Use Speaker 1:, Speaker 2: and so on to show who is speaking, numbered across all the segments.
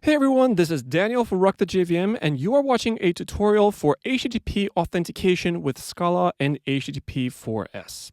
Speaker 1: Hey everyone, this is Daniel for Rock the JVM, and you are watching a tutorial for HTTP authentication with Scala and Http4s.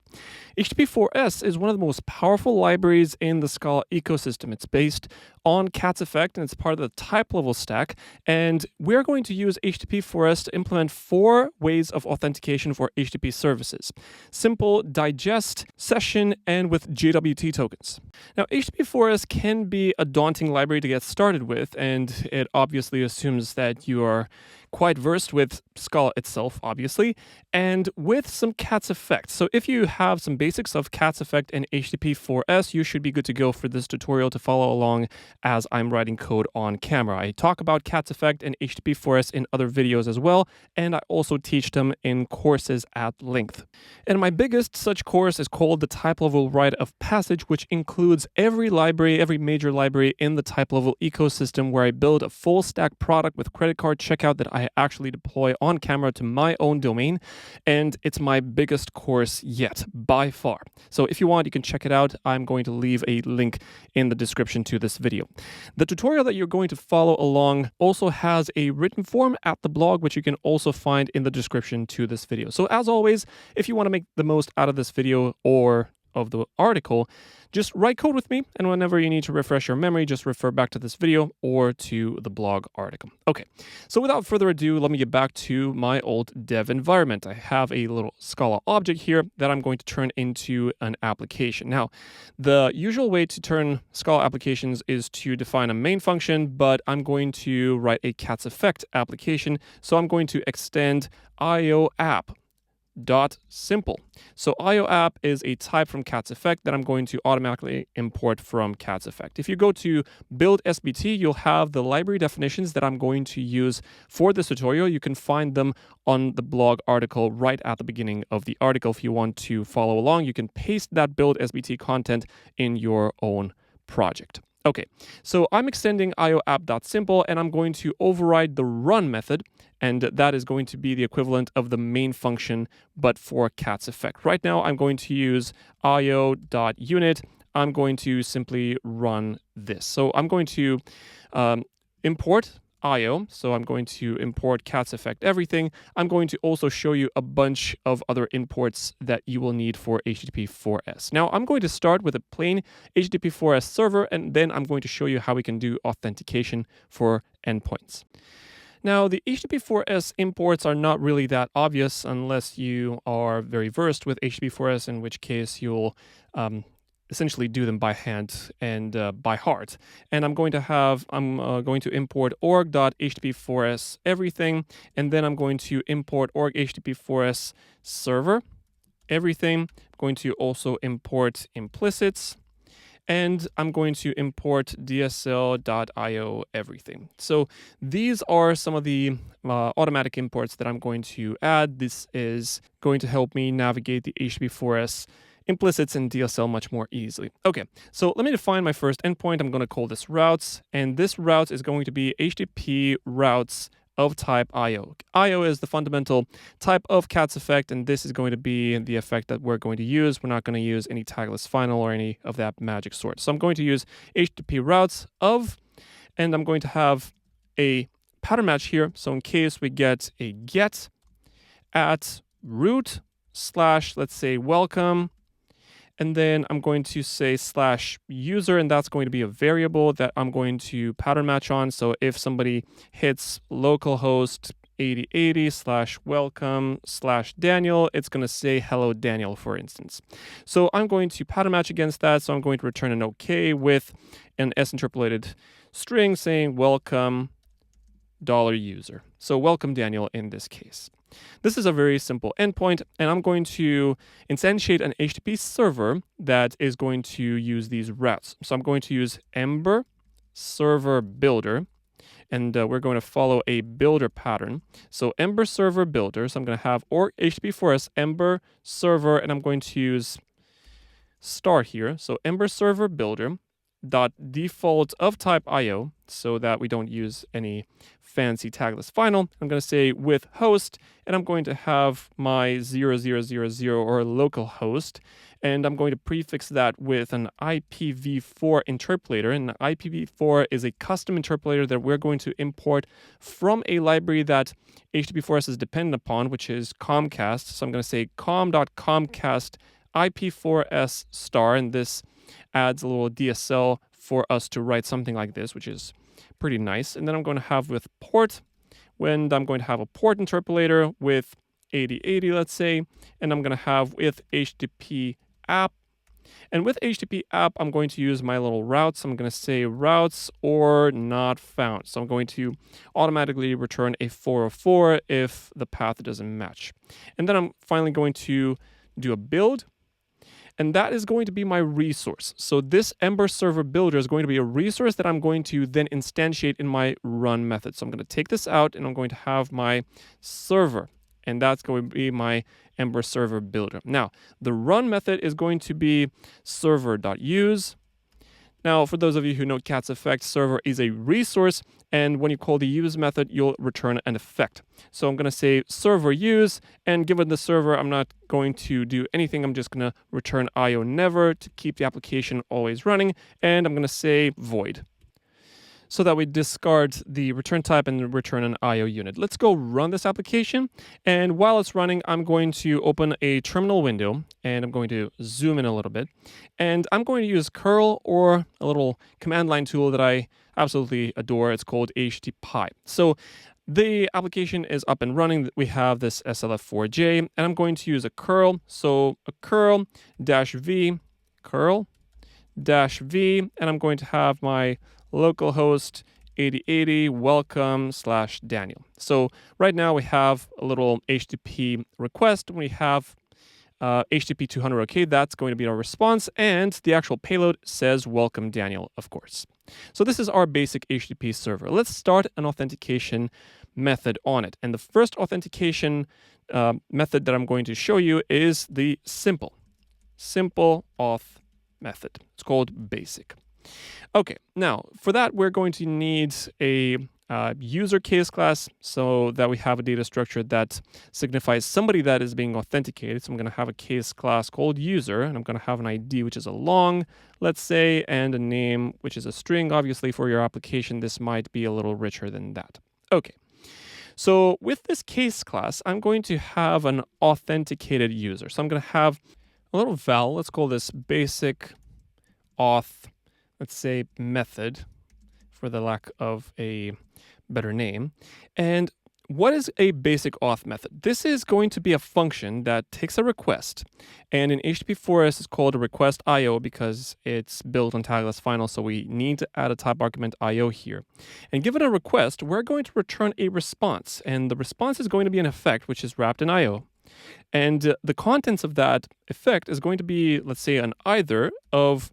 Speaker 1: Http4s is one of the most powerful libraries in the Scala ecosystem. It's based on Cat's Effect, and it's part of the Typelevel stack, and we're going to use Http4s to implement 4 ways of authentication for HTTP services: simple, digest, session, and with JWT tokens. Now, Http4s can be a daunting library to get started with, and it obviously assumes that you are quite versed with Scala itself, obviously, and with some Cat's Effect. So if you have some basics of Cat's Effect and Http4s, you should be good to go for this tutorial to follow along as I'm writing code on camera. I talk about Cat's Effect and Http4s in other videos as well, and I also teach them in courses at length. And my biggest such course is called the Typelevel Rite of Passage, which includes every major library in the Typelevel ecosystem, where I build a full stack product with credit card checkout that I actually deploy on camera to my own domain, and it's my biggest course yet, by far. So if you want, you can check it out. I'm going to leave a link in the description to this video. The tutorial that you're going to follow along also has a written form at the blog, which you can also find in the description to this video. So as always, if you want to make the most out of this video or of the article, just write code with me, and whenever you need to refresh your memory, just refer back to this video or to the blog article. Okay, so without further ado, let me get back to my old dev environment. I have a little Scala object here that I'm going to turn into an application. Now, the usual way to turn Scala applications is to define a main function, but I'm going to write a Cat's Effect application, so I'm going to extend IOApp. .simple. So IOApp is a type from Cat's Effect that I'm going to automatically import from Cat's Effect. If you go to build SBT, you'll have the library definitions that I'm going to use for this tutorial. You can find them on the blog article right at the beginning of the article. If you want to follow along, you can paste that build SBT content in your own project. Okay, so I'm extending IOApp.simple, and I'm going to override the run method, and that is going to be the equivalent of the main function, but for Cat's Effect. Right now, I'm going to use io.unit. I'm going to simply run this. So I'm going to import IO, so I'm going to import Cat's Effect everything. I'm going to also show you a bunch of other imports that you will need for HTTP4s. Now, I'm going to start with a plain HTTP4s server, and then I'm going to show you how we can do authentication for endpoints. Now, the HTTP4s imports are not really that obvious unless you are very versed with HTTP4s, in which case you'll essentially do them by hand and by heart. And I'm going to import org.http4s everything, and then I'm going to import org http4s server everything. I'm going to also import implicits, and I'm going to import dsl.io everything. So these are some of the automatic imports that I'm going to add. This is going to help me navigate the HTTP4s implicits in DSL much more easily. Okay, so let me define my first endpoint. I'm going to call this routes, and this routes is going to be HTTP routes of type IO. IO is the fundamental type of Cat's Effect, and this is going to be the effect that we're going to use. We're not going to use any tagless final or any of that magic sort. So I'm going to use HTTP routes of, and I'm going to have a pattern match here. So in case we get a get at root / let's say welcome, and then I'm going to say /user, and that's going to be a variable that I'm going to pattern match on. So if somebody hits localhost 8080 /welcome /Daniel, it's going to say hello Daniel, for instance. So I'm going to pattern match against that. So I'm going to return an OK with an S-interpolated string saying welcome $user. So welcome Daniel in this case. This is a very simple endpoint, and I'm going to instantiate an HTTP server that is going to use these routes. So I'm going to use Ember server builder, and we're going to follow a builder pattern. So Ember server builder, so I'm going to have org HTTP4s Ember server, and I'm going to use star here. So Ember server builder, default of type IO, so that we don't use any fancy tagless final. I'm going to say with host, and I'm going to have my 0000 or local host, and I'm going to prefix that with an IPv4 interpolator. And IPv4 is a custom interpolator that we're going to import from a library that Http4s is dependent upon, which is Comcast. So I'm going to say com.comcast IP4s star, and this adds a little DSL for us to write something like this, which is pretty nice. And then I'm going to have with port, when I'm going to have a port interpolator with 8080, let's say, and I'm going to have with HTTP app. And with HTTP app, I'm going to use my little routes. I'm going to say routes or not found. So I'm going to automatically return a 404 if the path doesn't match. And then I'm finally going to do a build. And that is going to be my resource. So this Ember server builder is going to be a resource that I'm going to then instantiate in my run method. So I'm going to take this out and I'm going to have my server. And that's going to be my Ember server builder. Now, the run method is going to be server.use. Now, for those of you who know Cat's effect, server is a resource, and when you call the use method, you'll return an effect. So I'm going to say server use, and given the server, I'm not going to do anything. I'm just going to return IO never to keep the application always running, and I'm going to say void, so that we discard the return type and return an IO unit. Let's go run this application. And while it's running, I'm going to open a terminal window and I'm going to zoom in a little bit. And I'm going to use curl or a little command line tool that I absolutely adore. It's called HTTP. So the application is up and running. We have this SLF4J and I'm going to use a curl. So a curl -v, curl -v, and I'm going to have my localhost 8080 welcome/Daniel. So right now we have a little HTTP request. We have HTTP 200 OK. That's going to be our response, and the actual payload says welcome Daniel, of course. So this is our basic HTTP server. Let's start an authentication method on it. And the first authentication method that I'm going to show you is the simple auth method. It's called basic. Okay, now for that, we're going to need a user case class so that we have a data structure that signifies somebody that is being authenticated. So I'm going to have a case class called user, and I'm going to have an ID, which is a long, let's say, and a name, which is a string. Obviously, for your application, this might be a little richer than that. Okay, so with this case class, I'm going to have an authenticated user. So I'm going to have a little val. Let's call this basic auth, let's say, method, for the lack of a better name. And what is a basic auth method? This is going to be a function that takes a request, and in HTTP4s it's called a request IO because it's built on tagless final, so we need to add a type argument IO here. And given a request, we're going to return a response, and the response is going to be an effect which is wrapped in IO. And the contents of that effect is going to be, let's say, an either of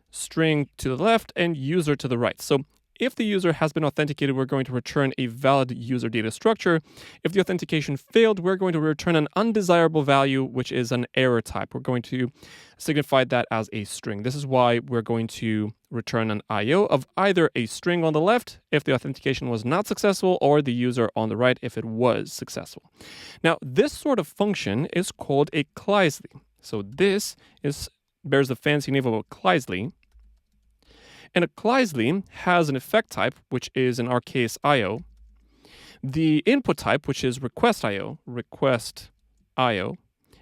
Speaker 1: string to the left and user to the right. So if the user has been authenticated, we're going to return a valid user data structure. If the authentication failed, we're going to return an undesirable value, which is an error type. We're going to signify that as a string. This is why we're going to return an IO of either a string on the left if the authentication was not successful, or the user on the right if it was successful. Now, this sort of function is called a Kleisli. So this bears the fancy name of a Kleisli. And a Kleisli has an effect type, which is in our case IO, the input type, which is request IO,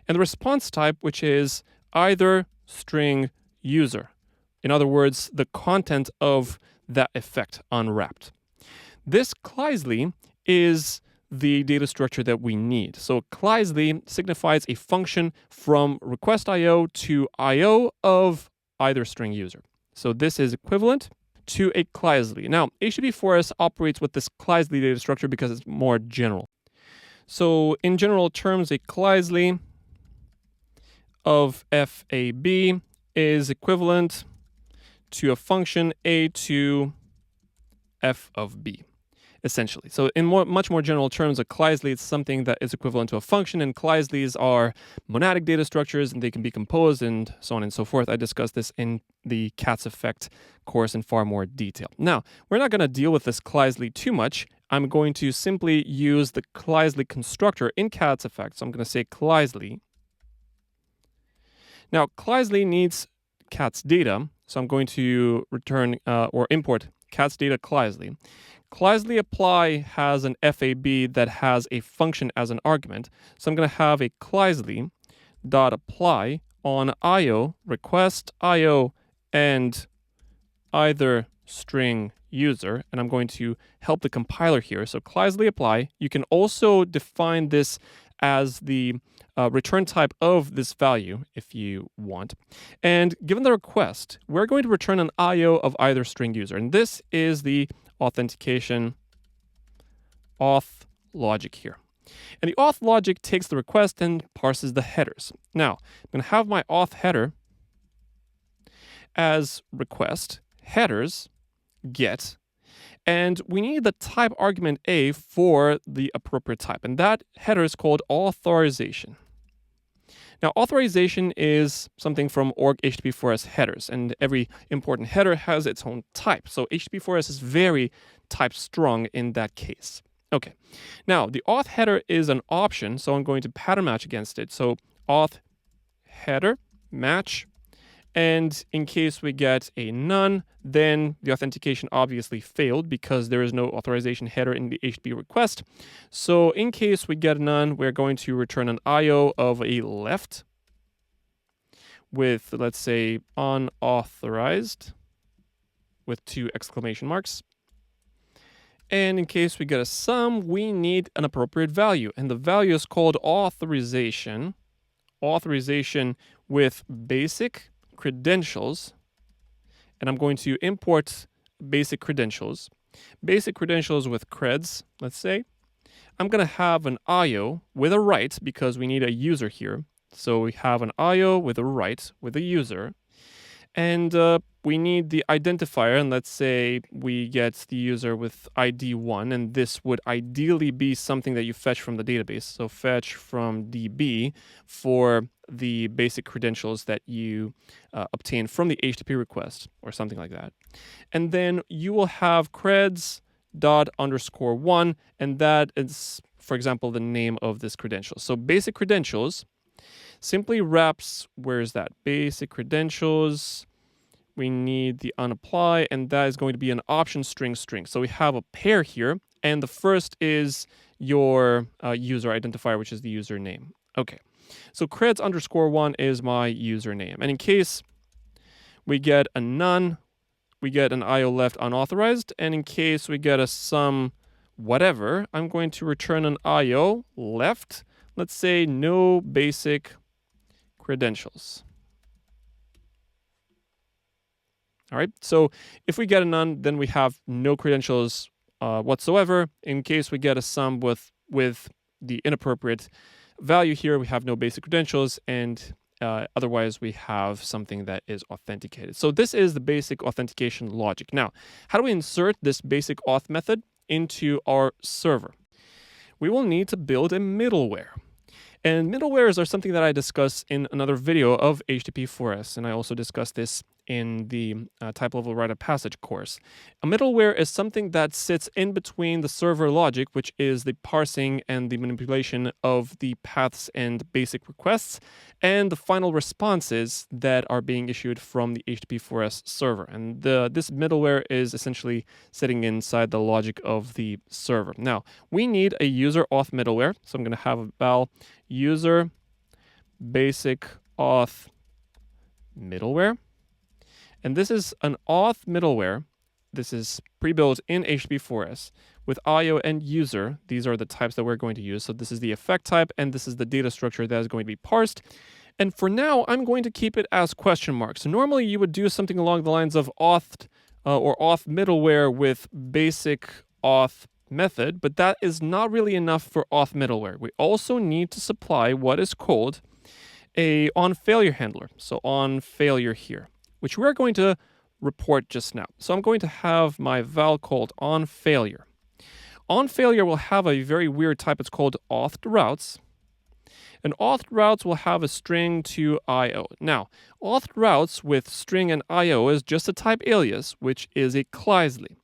Speaker 1: and the response type, which is either string user. In other words, the content of that effect unwrapped. This Kleisli is the data structure that we need. So Kleisli signifies a function from request IO to IO of either string user. So this is equivalent to a Kleisli. Now, HTTP4s operates with this Kleisli data structure because it's more general. So in general terms, a Kleisli of FAB is equivalent to a function A to F of B. essentially. So in much more general terms, a Kleisli is something that is equivalent to a function, and Kleislis are monadic data structures, and they can be composed and so on and so forth. I discussed this in the Katz effect course in far more detail. Now, we're not going to deal with this Kleisli too much. I'm going to simply use the Kleisli constructor in Katz effect. So I'm going to say Kleisli. Now, Kleisli needs Katz data, so I'm going to return or import Katz data Kleisli. Kleisli apply has an FAB that has a function as an argument, so I'm going to have a Kleisli dot apply on IO request IO and either string user, and I'm going to help the compiler here. So Kleisli apply. You can also define this as the return type of this value if you want. And given the request, we're going to return an IO of either string user. And this is the authentication auth logic here. And the auth logic takes the request and parses the headers. Now, I'm going to have my auth header as request headers get, and we need the type argument A for the appropriate type, and that header is called authorization. Now, authorization is something from org Http4s headers, and every important header has its own type. So Http4s is very type strong in that case. Okay, now the auth header is an option, so I'm going to pattern match against it. So auth header match, and in case we get a none, then the authentication obviously failed because there is no authorization header in the HTTP request. So in case we get a none, we're going to return an IO of a left with, let's say, unauthorized with 2 exclamation marks. And in case we get a sum, we need an appropriate value. And the value is called authorization with basic credentials, and I'm going to import basic credentials with creds, let's say. I'm going to have an IO with a write because we need a user here. So we have an IO with a write with a user, and we need the identifier, and let's say we get the user with ID 1, and this would ideally be something that you fetch from the database. So fetch from DB for the basic credentials that you obtain from the HTTP request or something like that. And then you will have creds._1, and that is, for example, the name of this credential. So basic credentials simply wraps, where is that? Basic credentials. We need the unapply, and that is going to be an option string. So we have a pair here, and the first is your user identifier, which is the username. Okay, so creds_1 is my username. And in case we get a none, we get an IO left unauthorized. And in case we get a sum whatever, I'm going to return an IO left. Let's say no basic credentials. All right, so if we get a none, then we have no credentials whatsoever. In case we get a sum with the inappropriate value here, we have no basic credentials, and otherwise we have something that is authenticated. So this is the basic authentication logic. Now, how do we insert this basic auth method into our server? We will need to build a middleware. And middlewares are something that I discuss in another video of Http4s, and I also discussed this in the Typelevel Rite of Passage course. A middleware is something that sits in between the server logic, which is the parsing and the manipulation of the paths and basic requests, and the final responses that are being issued from the Http4s server. And this middleware is essentially sitting inside the logic of the server. Now, we need a user auth middleware, so I'm going to have a val user basic auth middleware. And this is an auth middleware. This is pre-built in Http4s with IO and user. These are the types that we're going to use. So this is the effect type, and this is the data structure that is going to be parsed. And for now, I'm going to keep it as question marks. So normally you would do something along the lines of auth or auth middleware with basic auth method, but that is not really enough for auth middleware. We also need to supply what is called a onFailure handler. So onFailure here, which we're going to report just now. So I'm going to have my val called onFailure. On failure will have a very weird type. It's called auth routes. And auth routes will have a string to IO. Now, auth routes with string and IO is just a type alias, which is a Kleisli.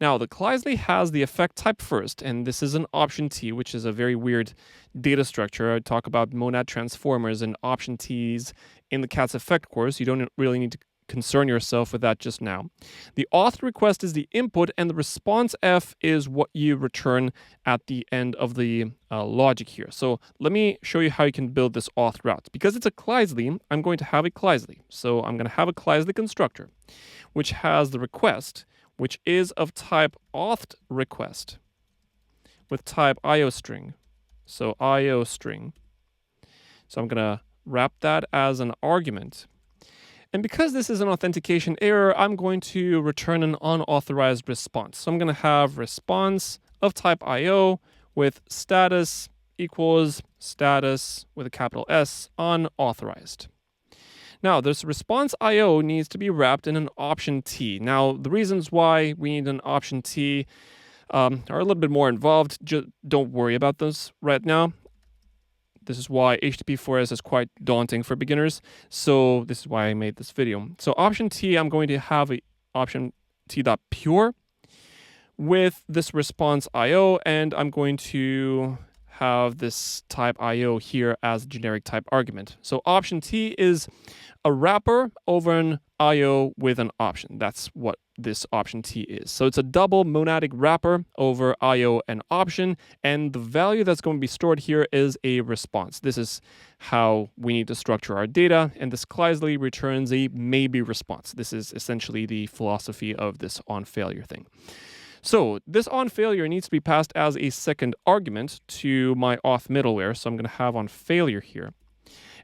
Speaker 1: Now, the Kleisli has the effect type first, and this is an option T, which is a very weird data structure. I talk about monad transformers and option Ts in the CATS effect course. You don't really need to concern yourself with that just now. The auth request is the input, and the response F is what you return at the end of the logic here. So let me show you how you can build this auth route. Because it's a Kleisli, I'm going to have a Kleisli. So I'm going to have a Kleisli constructor, which has the request, which is of type auth request with type IO string. So IO string. So I'm going to wrap that as an argument. And because this is an authentication error, I'm going to return an unauthorized response. So I'm going to have response of type IO with status equals status with a capital S unauthorized. Now, this response IO needs to be wrapped in an option T. Now, the reasons why we need an option T are a little bit more involved. Just don't worry about those right now. This is why Http4s is quite daunting for beginners. So this is why I made this video. So option T, I'm going to have a option T.pure with this response IO, and I'm going to have this type IO here as a generic type argument. So option T is a wrapper over an IO with an option. That's what this option T is. So it's a double monadic wrapper over IO and option, and the value that's going to be stored here is a response. This is how we need to structure our data, and this Kleisli returns a maybe response. This is essentially the philosophy of this on failure thing. So this on failure needs to be passed as a second argument to my auth middleware. So I'm going to have on failure here.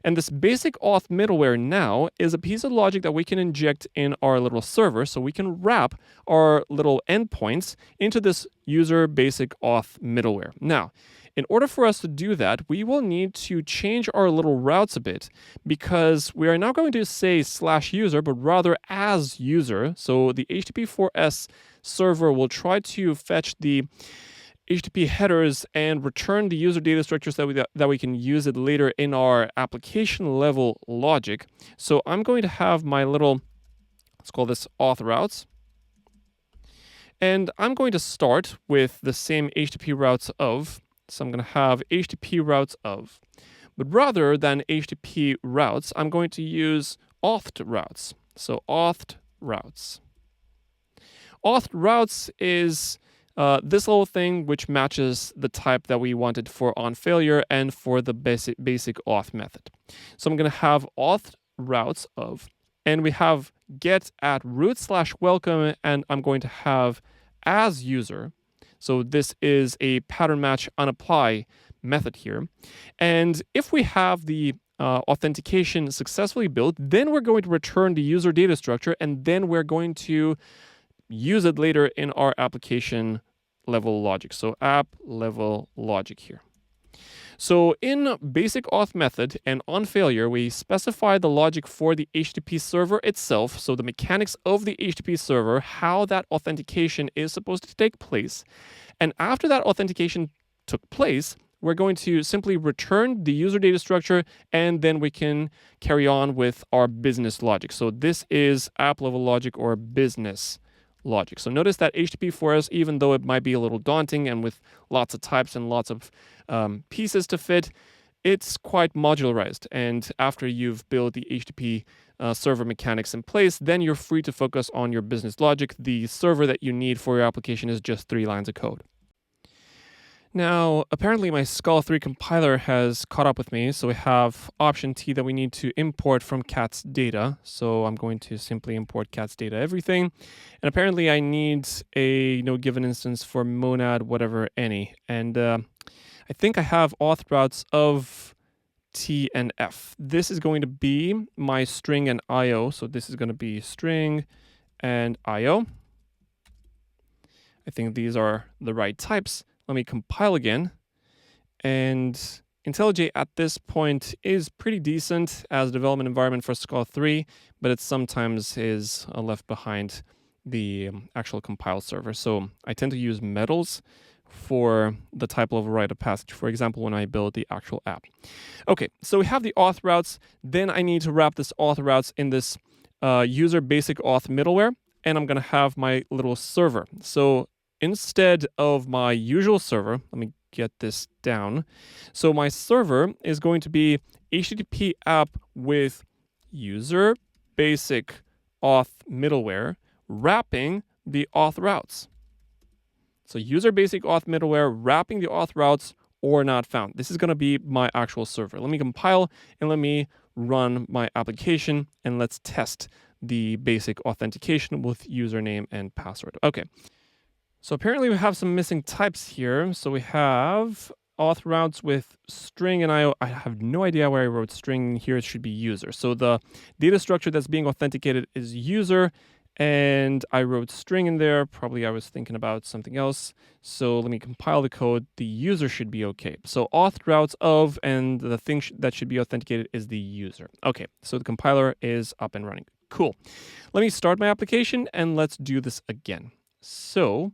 Speaker 1: And this basic auth middleware now is a piece of logic that we can inject in our little server. So we can wrap our little endpoints into this user basic auth middleware. Now, in order for us to do that, we will need to change our little routes a bit, because we are not going to say /user, but rather as user. So the Http4s server will try to fetch the HTTP headers and return the user data structures that we can use it later in our application level logic. So I'm going to have my little, let's call this auth routes. And I'm going to start with the same HTTP routes of. So I'm going to have HTTP routes of. But rather than HTTP routes, I'm going to use auth routes. So auth routes. Auth routes is this little thing which matches the type that we wanted for on failure and for the basic auth method. So I'm going to have auth routes of, and we have get at root/welcome, and I'm going to have as user. So this is a pattern match unapply method here. And if we have the authentication successfully built, then we're going to return the user data structure, and then we're going to use it later in our application level logic. So app level logic here. So in basic auth method and on failure, we specify the logic for the HTTP server itself. So the mechanics of the HTTP server, how that authentication is supposed to take place. And after that authentication took place, we're going to simply return the user data structure, and then we can carry on with our business logic. So this is app level logic or business logic. So notice that Http4s, even though it might be a little daunting and with lots of types and lots of pieces to fit, it's quite modularized. And after you've built the HTTP server mechanics in place, then you're free to focus on your business logic. The server that you need for your application is just 3 lines of code. Now, apparently my Scala 3 compiler has caught up with me, so we have option T that we need to import from CATS data. So I'm going to simply import CATS data everything. And apparently I need a given instance for monad whatever any. And I think I have auth routes of T and F. This is going to be my string and IO. So this is going to be string and IO. I think these are the right types. Let me compile again. And IntelliJ at this point is pretty decent as a development environment for Scala 3, but it sometimes is left behind the actual compile server. So I tend to use metals for the type-level rite of passage, for example, when I build the actual app. Okay, so we have the auth routes. Then I need to wrap this auth routes in this user basic auth middleware, and I'm going to have my little server. So instead of my usual server, let me get this down. So my server is going to be HTTP app with user basic auth middleware wrapping the auth routes. So user basic auth middleware wrapping the auth routes or not found. This is going to be my actual server. Let me compile and let me run my application, and let's test the basic authentication with username and password. Okay. So apparently we have some missing types here. So we have auth routes with string and IO. I have no idea where I wrote string here. It should be user. So the data structure that's being authenticated is user, and I wrote string in there. Probably I was thinking about something else. So let me compile the code. The user should be okay. So auth routes of, and the thing that should be authenticated is the user. Okay, so the compiler is up and running. Cool. Let me start my application and let's do this again. So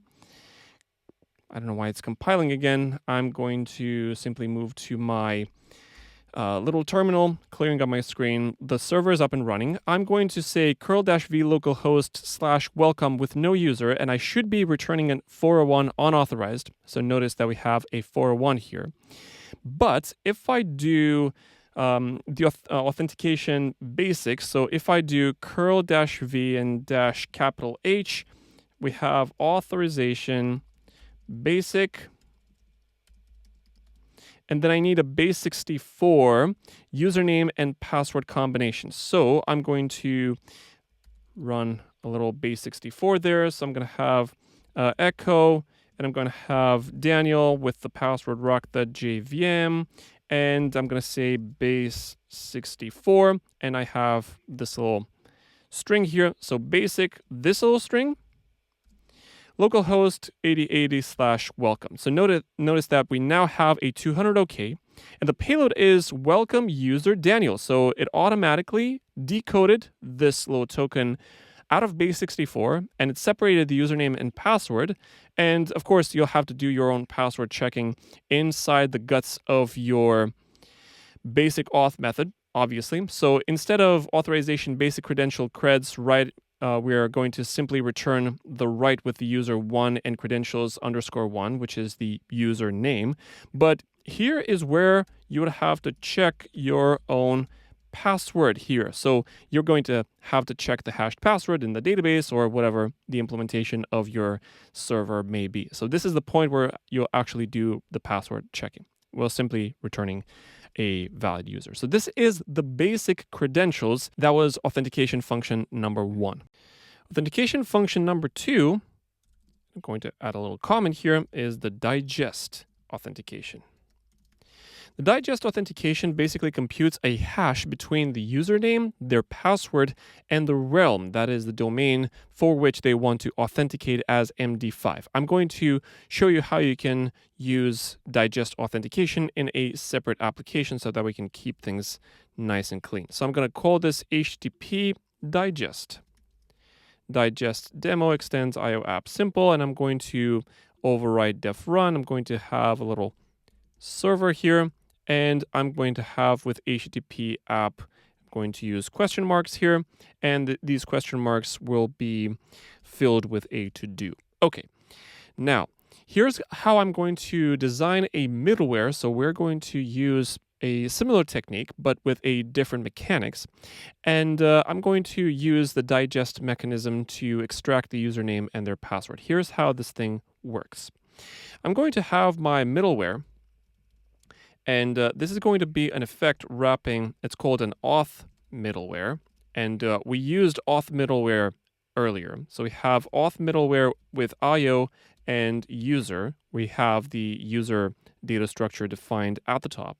Speaker 1: I don't know why it's compiling again. I'm going to simply move to my little terminal, clearing up my screen. The server is up and running. I'm going to say curl-v localhost / welcome with no user, and I should be returning an 401 unauthorized. So notice that we have a 401 here. But if I do the authentication basics, so if I do curl-v and -H, we have authorization basic, and then I need a base64 username and password combination. So I'm going to run a little base64 there. So I'm going to have echo, and I'm going to have Daniel with the password Rock the JVM, and I'm going to say base64, and I have this little string here. So basic, this little string, localhost 8080 / welcome. So notice that we now have a 200 OK, and the payload is welcome user Daniel. So it automatically decoded this little token out of base64, and it separated the username and password. And of course, you'll have to do your own password checking inside the guts of your basic auth method, obviously. So instead of authorization basic credential creds, right, we are going to simply return the right with the user 1 and credentials _1, which is the user name. But here is where you would have to check your own password here. So you're going to have to check the hashed password in the database or whatever the implementation of your server may be. So this is the point where you'll actually do the password checking, while simply returning a valid user. So this is the basic credentials. That was authentication function number 1. Authentication function number 2, I'm going to add a little comment here, is the digest authentication. The digest authentication basically computes a hash between the username, their password, and the realm, that is the domain for which they want to authenticate as MD5. I'm going to show you how you can use digest authentication in a separate application so that we can keep things nice and clean. So I'm going to call this HTTP digest. Digest demo extends IO app simple, and I'm going to override def run. I'm going to have a little server here, and I'm going to have with HTTP app, I'm going to use question marks here, and these question marks will be filled with a to-do. Okay, now here's how I'm going to design a middleware. So we're going to use a similar technique, but with a different mechanics. And I'm going to use the digest mechanism to extract the username and their password. Here's how this thing works. I'm going to have my middleware, and this is going to be an effect wrapping. It's called an auth middleware, and we used auth middleware earlier. So we have auth middleware with IO and user. We have the user data structure defined at the top.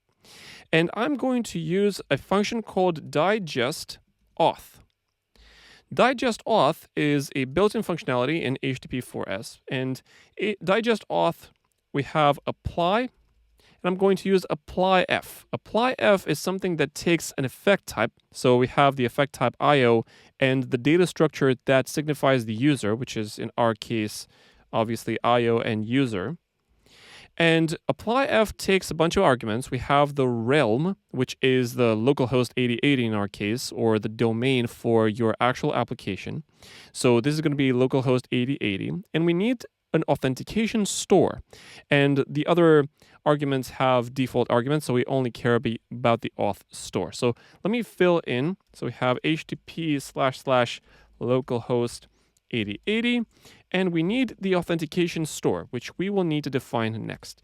Speaker 1: And I'm going to use a function called digest auth. Digest auth is a built-in functionality in Http4s. And digest auth, we have apply, and I'm going to use applyf. Applyf is something that takes an effect type. So we have the effect type IO and the data structure that signifies the user, which is in our case, obviously IO and user. And applyf takes a bunch of arguments. We have the realm, which is the localhost 8080 in our case, or the domain for your actual application. So this is going to be localhost 8080. And we need an authentication store. And the other arguments have default arguments, so we only care about the auth store. So let me fill in. So we have http://localhost 8080, and we need the authentication store, which we will need to define next.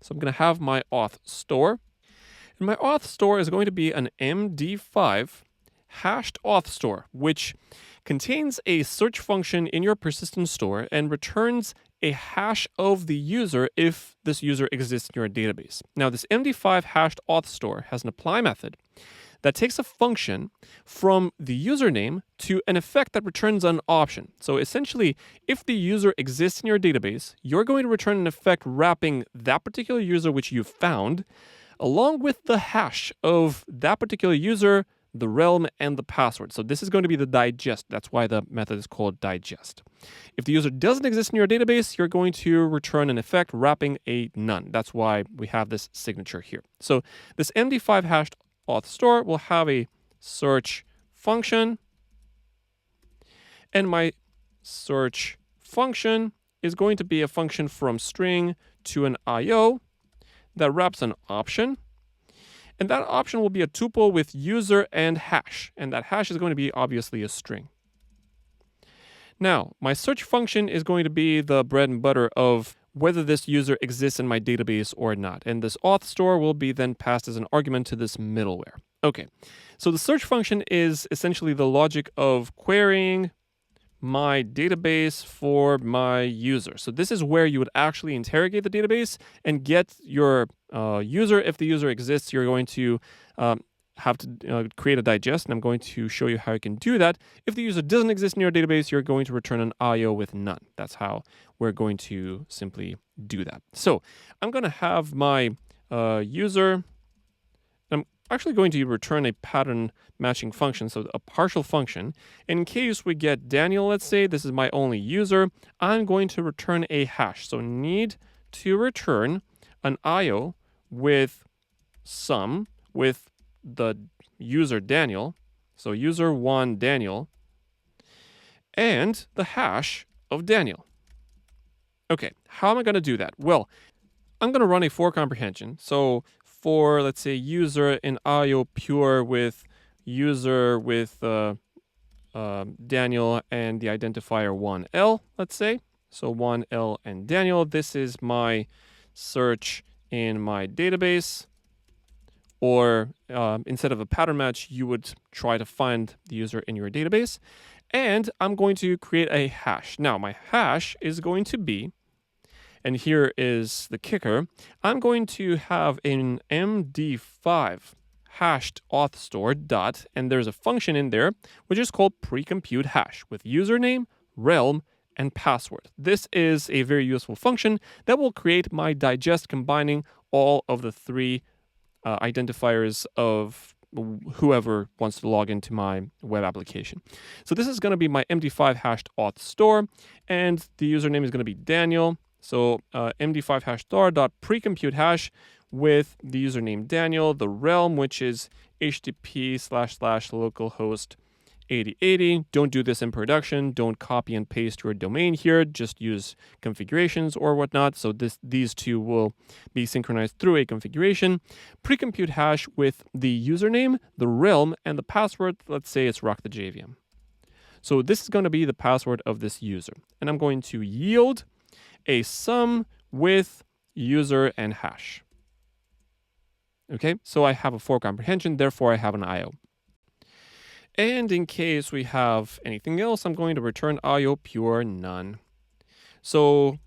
Speaker 1: So I'm going to have my auth store, and my auth store is going to be an MD5 hashed auth store, which contains a search function in your persistent store and returns a hash of the user if this user exists in your database. Now, this MD5 hashed auth store has an apply method that takes a function from the username to an effect that returns an option. So essentially, if the user exists in your database, you're going to return an effect wrapping that particular user which you found, along with the hash of that particular user, the realm, and the password. So this is going to be the digest. That's why the method is called digest. If the user doesn't exist in your database, you're going to return an effect wrapping a none. That's why we have this signature here. So this MD5 hashed auth store will have a search function, and my search function is going to be a function from string to an IO that wraps an option. And that option will be a tuple with user and hash. And that hash is going to be obviously a string. Now, my search function is going to be the bread and butter of whether this user exists in my database or not. And this auth store will be then passed as an argument to this middleware. Okay, so the search function is essentially the logic of querying my database for my user. So this is where you would actually interrogate the database and get your user. If the user exists, you're going to have to create a digest, and I'm going to show you how you can do that. If the user doesn't exist in your database, you're going to return an IO with none. That's how we're going to simply do that. So I'm going to have my user. I'm actually going to return a pattern matching function, so a partial function. In case we get Daniel, let's say, this is my only user, I'm going to return a hash. So need to return an IO with sum with the user Daniel, so user1 Daniel, and the hash of Daniel. Okay, how am I going to do that? Well, I'm going to run a for comprehension. So for, let's say, user in IO pure with user with Daniel and the identifier 1L, let's say. So 1L and Daniel, this is my search in my database. Or instead of a pattern match, you would try to find the user in your database. And I'm going to create a hash. Now, my hash is going to be, and here is the kicker, I'm going to have an MD5 hashed auth store dot, and there's a function in there which is called precompute hash with username, realm, and password. This is a very useful function that will create my digest combining all of the three identifiers of whoever wants to log into my web application. So this is going to be my MD5 hashed auth store, and the username is going to be Daniel. So MD5 hash store dot precompute hash with the username Daniel, the realm, which is http://localhost 8080. Don't do this in production. Don't copy and paste your domain here. Just use configurations or whatnot. So these two will be synchronized through a configuration. Precompute hash with the username, the realm, and the password. Let's say it's Rock the JVM. So this is going to be the password of this user. And I'm going to yield a sum with user and hash. Okay, so I have a for comprehension, therefore I have an IO. And in case we have anything else, I'm going to return IO pure none. So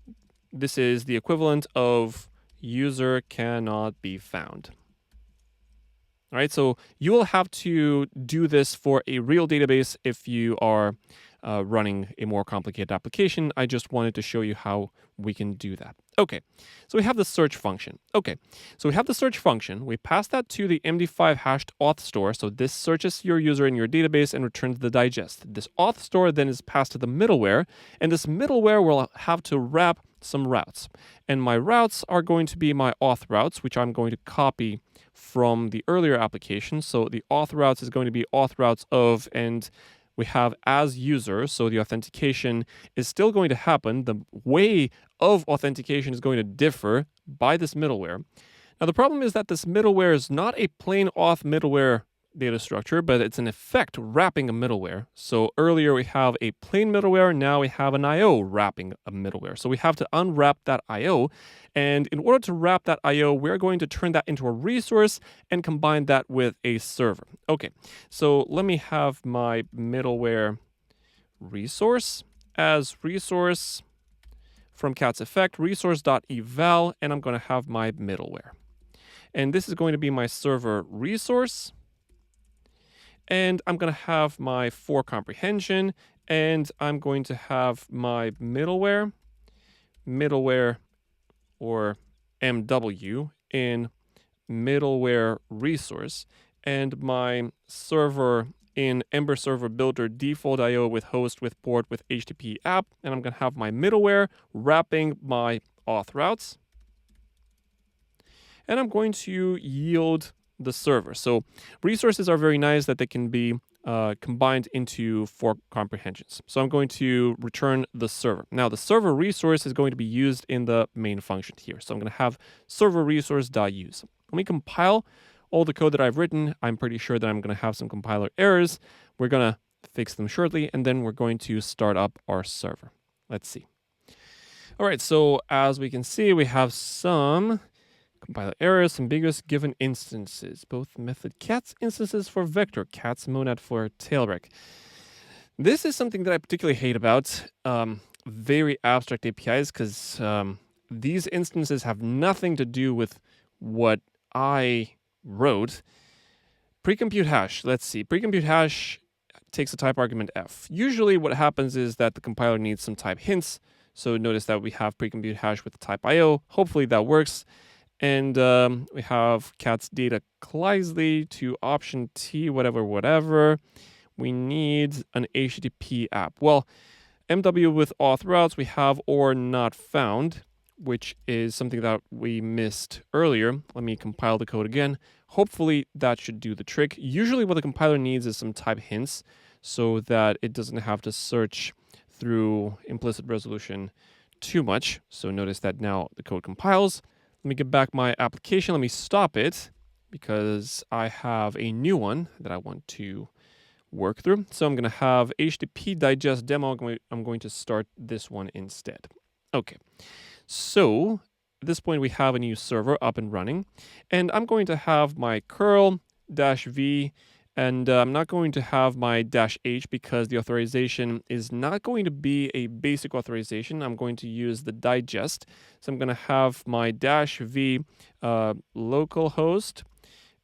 Speaker 1: this is the equivalent of user cannot be found. All right, so you will have to do this for a real database if you are running a more complicated application. I just wanted to show you how we can do that. Okay, so we have the search function. Okay, so we have the search function. We pass that to the MD5 hashed auth store. So this searches your user in your database and returns the digest. This auth store then is passed to the middleware, and this middleware will have to wrap some routes. And my routes are going to be my auth routes, which I'm going to copy from the earlier application. So the auth routes is going to be auth routes of, and we have as user, so the authentication is still going to happen. The way of authentication is going to differ by this middleware. Now, the problem is that this middleware is not a plain auth middleware data structure, but it's an effect wrapping a middleware. So earlier we have a plain middleware, now we have an IO wrapping a middleware. So we have to unwrap that IO. And in order to wrap that IO, we're going to turn that into a resource and combine that with a server. Okay, so let me have my middleware resource as resource from cat's effect, resource.eval, and I'm going to have my middleware. And this is going to be my server resource. And I'm going to have my for comprehension, and I'm going to have my middleware or MW in middleware resource, and my server in Ember Server Builder default IO with host, with port, with HTTP app, and I'm going to have my middleware wrapping my auth routes, and I'm going to yield the server. So resources are very nice that they can be combined into for comprehensions. So I'm going to return the server. Now the server resource is going to be used in the main function here. So I'm going to have server resource.use. Let me compile all the code that I've written. I'm pretty sure that I'm going to have some compiler errors. We're going to fix them shortly, and then we're going to start up our server. Let's see. All right, so as we can see, we have some compiler errors, ambiguous given instances, both method cats instances for vector, cats monad for tailrec. This is something that I particularly hate about very abstract APIs, because these instances have nothing to do with what I wrote. Precompute hash, let's see. Precompute hash takes a type argument f. Usually what happens is that the compiler needs some type hints. So notice that we have precompute hash with the type IO. Hopefully that works. And we have cat's data Kleisli to option T, whatever. We need an HTTP app. Well, MW with auth routes, we have or not found, which is something that we missed earlier. Let me compile the code again. Hopefully that should do the trick. Usually what the compiler needs is some type hints so that it doesn't have to search through implicit resolution too much. So notice that now the code compiles. Let me get back my application. Let me stop it because I have a new one that I want to work through. So I'm going to have HTTP digest demo. I'm going to start this one instead. Okay. So at this point, we have a new server up and running, and I'm going to have my curl-v, and I'm not going to have my -h because the authorization is not going to be a basic authorization. I'm going to use the digest. So I'm going to have my -v localhost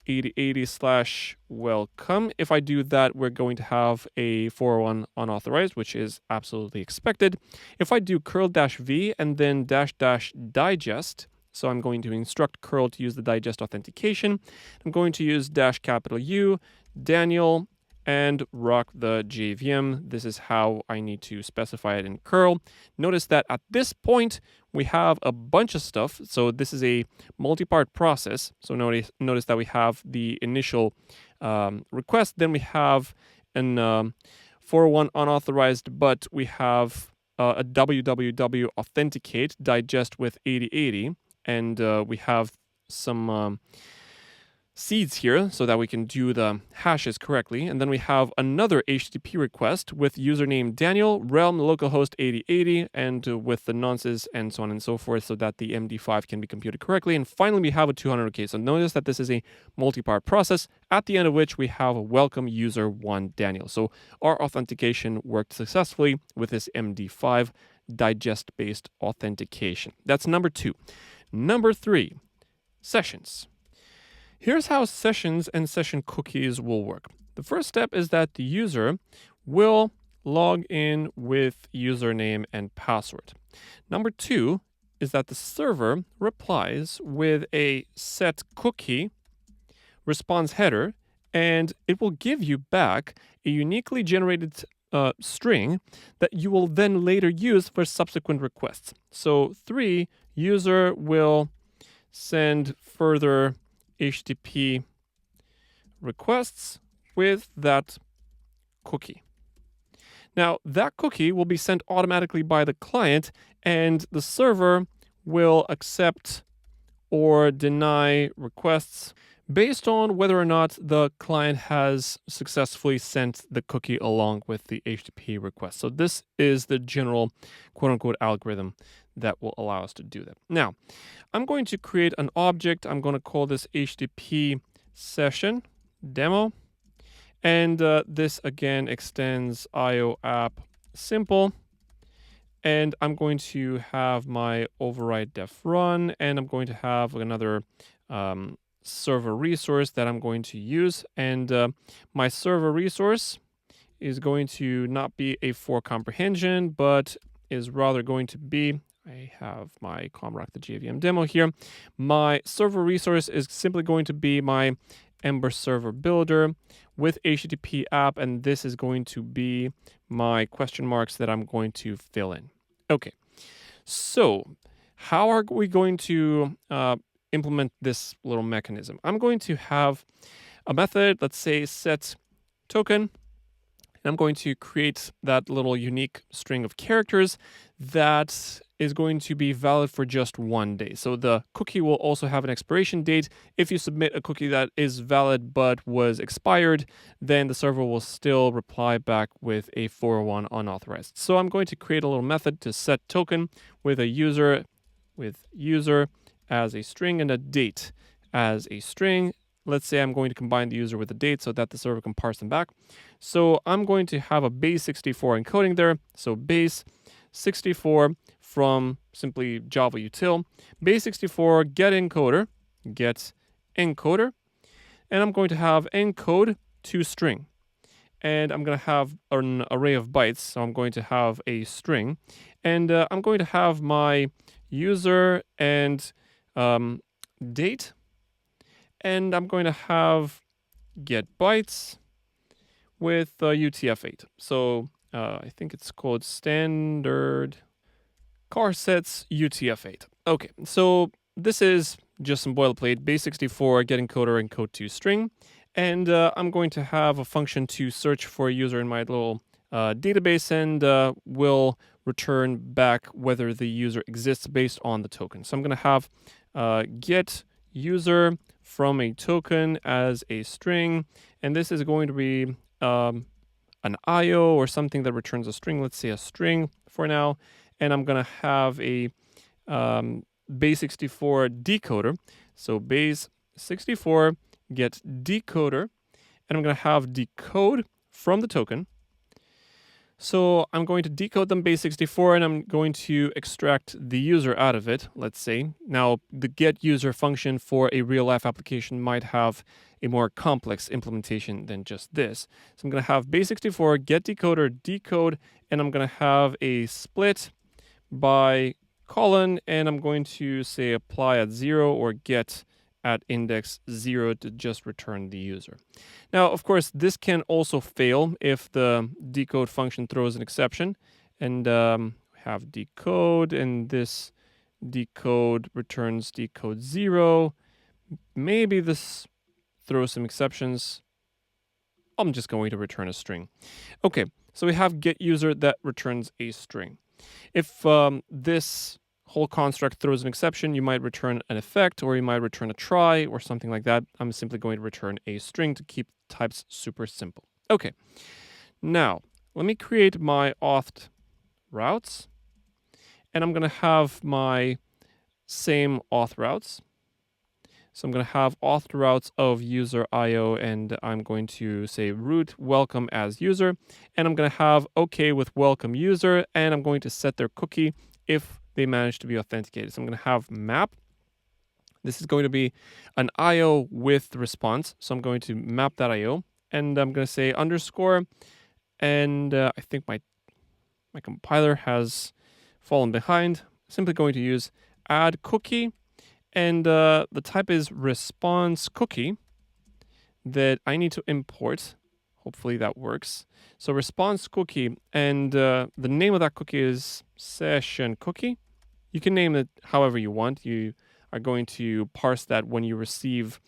Speaker 1: 8080/welcome. If I do that, we're going to have a 401 unauthorized, which is absolutely expected. If I do curl-v and then --digest, so I'm going to instruct curl to use the digest authentication. I'm going to use -U, Daniel, and Rock the JVM. This is how I need to specify it in curl. Notice that at this point, we have a bunch of stuff. So this is a multi-part process. So notice that we have the initial request. Then we have an 401 unauthorized, but we have a www authenticate digest with 8080. And we have some seeds here so that we can do the hashes correctly. And then we have another HTTP request with username Daniel, realm localhost 8080, and with the nonces and so on and so forth so that the MD5 can be computed correctly. And finally, we have a 200K. So notice that this is a multi-part process, at the end of which we have a welcome user 1 Daniel. So our authentication worked successfully with this MD5 digest-based authentication. That's number 2. Number 3, sessions. Here's how sessions and session cookies will work. The first step is that the user will log in with username and password. Number 2 is that the server replies with a set cookie response header, and it will give you back a uniquely generated string that you will then later use for subsequent requests. So 3, user will send further HTTP requests with that cookie. Now, that cookie will be sent automatically by the client, and the server will accept or deny requests based on whether or not the client has successfully sent the cookie along with the HTTP request. So this is the general quote-unquote algorithm that will allow us to do that. Now, I'm going to create an object. I'm going to call this HTTP session demo. And this again extends IO app simple. And I'm going to have my override def run, and I'm going to have another server resource that I'm going to use. And my server resource is going to not be a for comprehension, but is rather going to be, I have my Rock the JVM demo here. My server resource is simply going to be my Ember server builder with HTTP app, and this is going to be my question marks that I'm going to fill in. Okay, so how are we going to implement this little mechanism? I'm going to have a method, let's say set token, and I'm going to create that little unique string of characters that is going to be valid for just 1 day. So the cookie will also have an expiration date. If you submit a cookie that is valid but was expired, then the server will still reply back with a 401 unauthorized. So I'm going to create a little method to set token with a user as a string and a date as a string. Let's say I'm going to combine the user with the date so that the server can parse them back. So I'm going to have a base64 encoding there. So base64 from simply JWT, base64 get encoder, and I'm going to have encode to string. And I'm going to have an array of bytes, so I'm going to have a string. And I'm going to have my user and date, and I'm going to have get bytes with UTF-8. So I think it's called standard car sets UTF-8. Okay, so this is just some boilerplate, base64 get encoder encode to string, and I'm going to have a function to search for a user in my little database, and will return back whether the user exists based on the token. So I'm going to have get user from a token as a string, and this is going to be an IO or something that returns a string. Let's say a string for now. And I'm going to have a base64 decoder. So base64 get decoder, and I'm going to have decode from the token. So I'm going to decode them base64, and I'm going to extract the user out of it, let's say. Now, the get user function for a real-life application might have a more complex implementation than just this. So I'm going to have base64 get decoder decode, and I'm going to have a split by colon, and I'm going to say apply at 0 or get at index 0 to just return the user. Now, of course, this can also fail if the decode function throws an exception, and have decode, and this decode returns decode 0. Maybe this throws some exceptions. I'm just going to return a string. Okay, so we have get user that returns a string. If this whole construct throws an exception, you might return an effect, or you might return a try, or something like that. I'm simply going to return a string to keep types super simple. Okay, now let me create my auth routes, and I'm going to have my same auth routes. So I'm going to have auth routes of user IO, and I'm going to say root welcome as user, and I'm going to have OK with welcome user, and I'm going to set their cookie if they manage to be authenticated. So I'm going to have map. This is going to be an IO with the response. So I'm going to map that IO, and I'm going to say underscore and I think my compiler has fallen behind. Simply going to use add cookie, and the type is response cookie that I need to import. Hopefully that works. So response cookie, and the name of that cookie is session cookie. You can name it however you want. You are going to parse that when you receive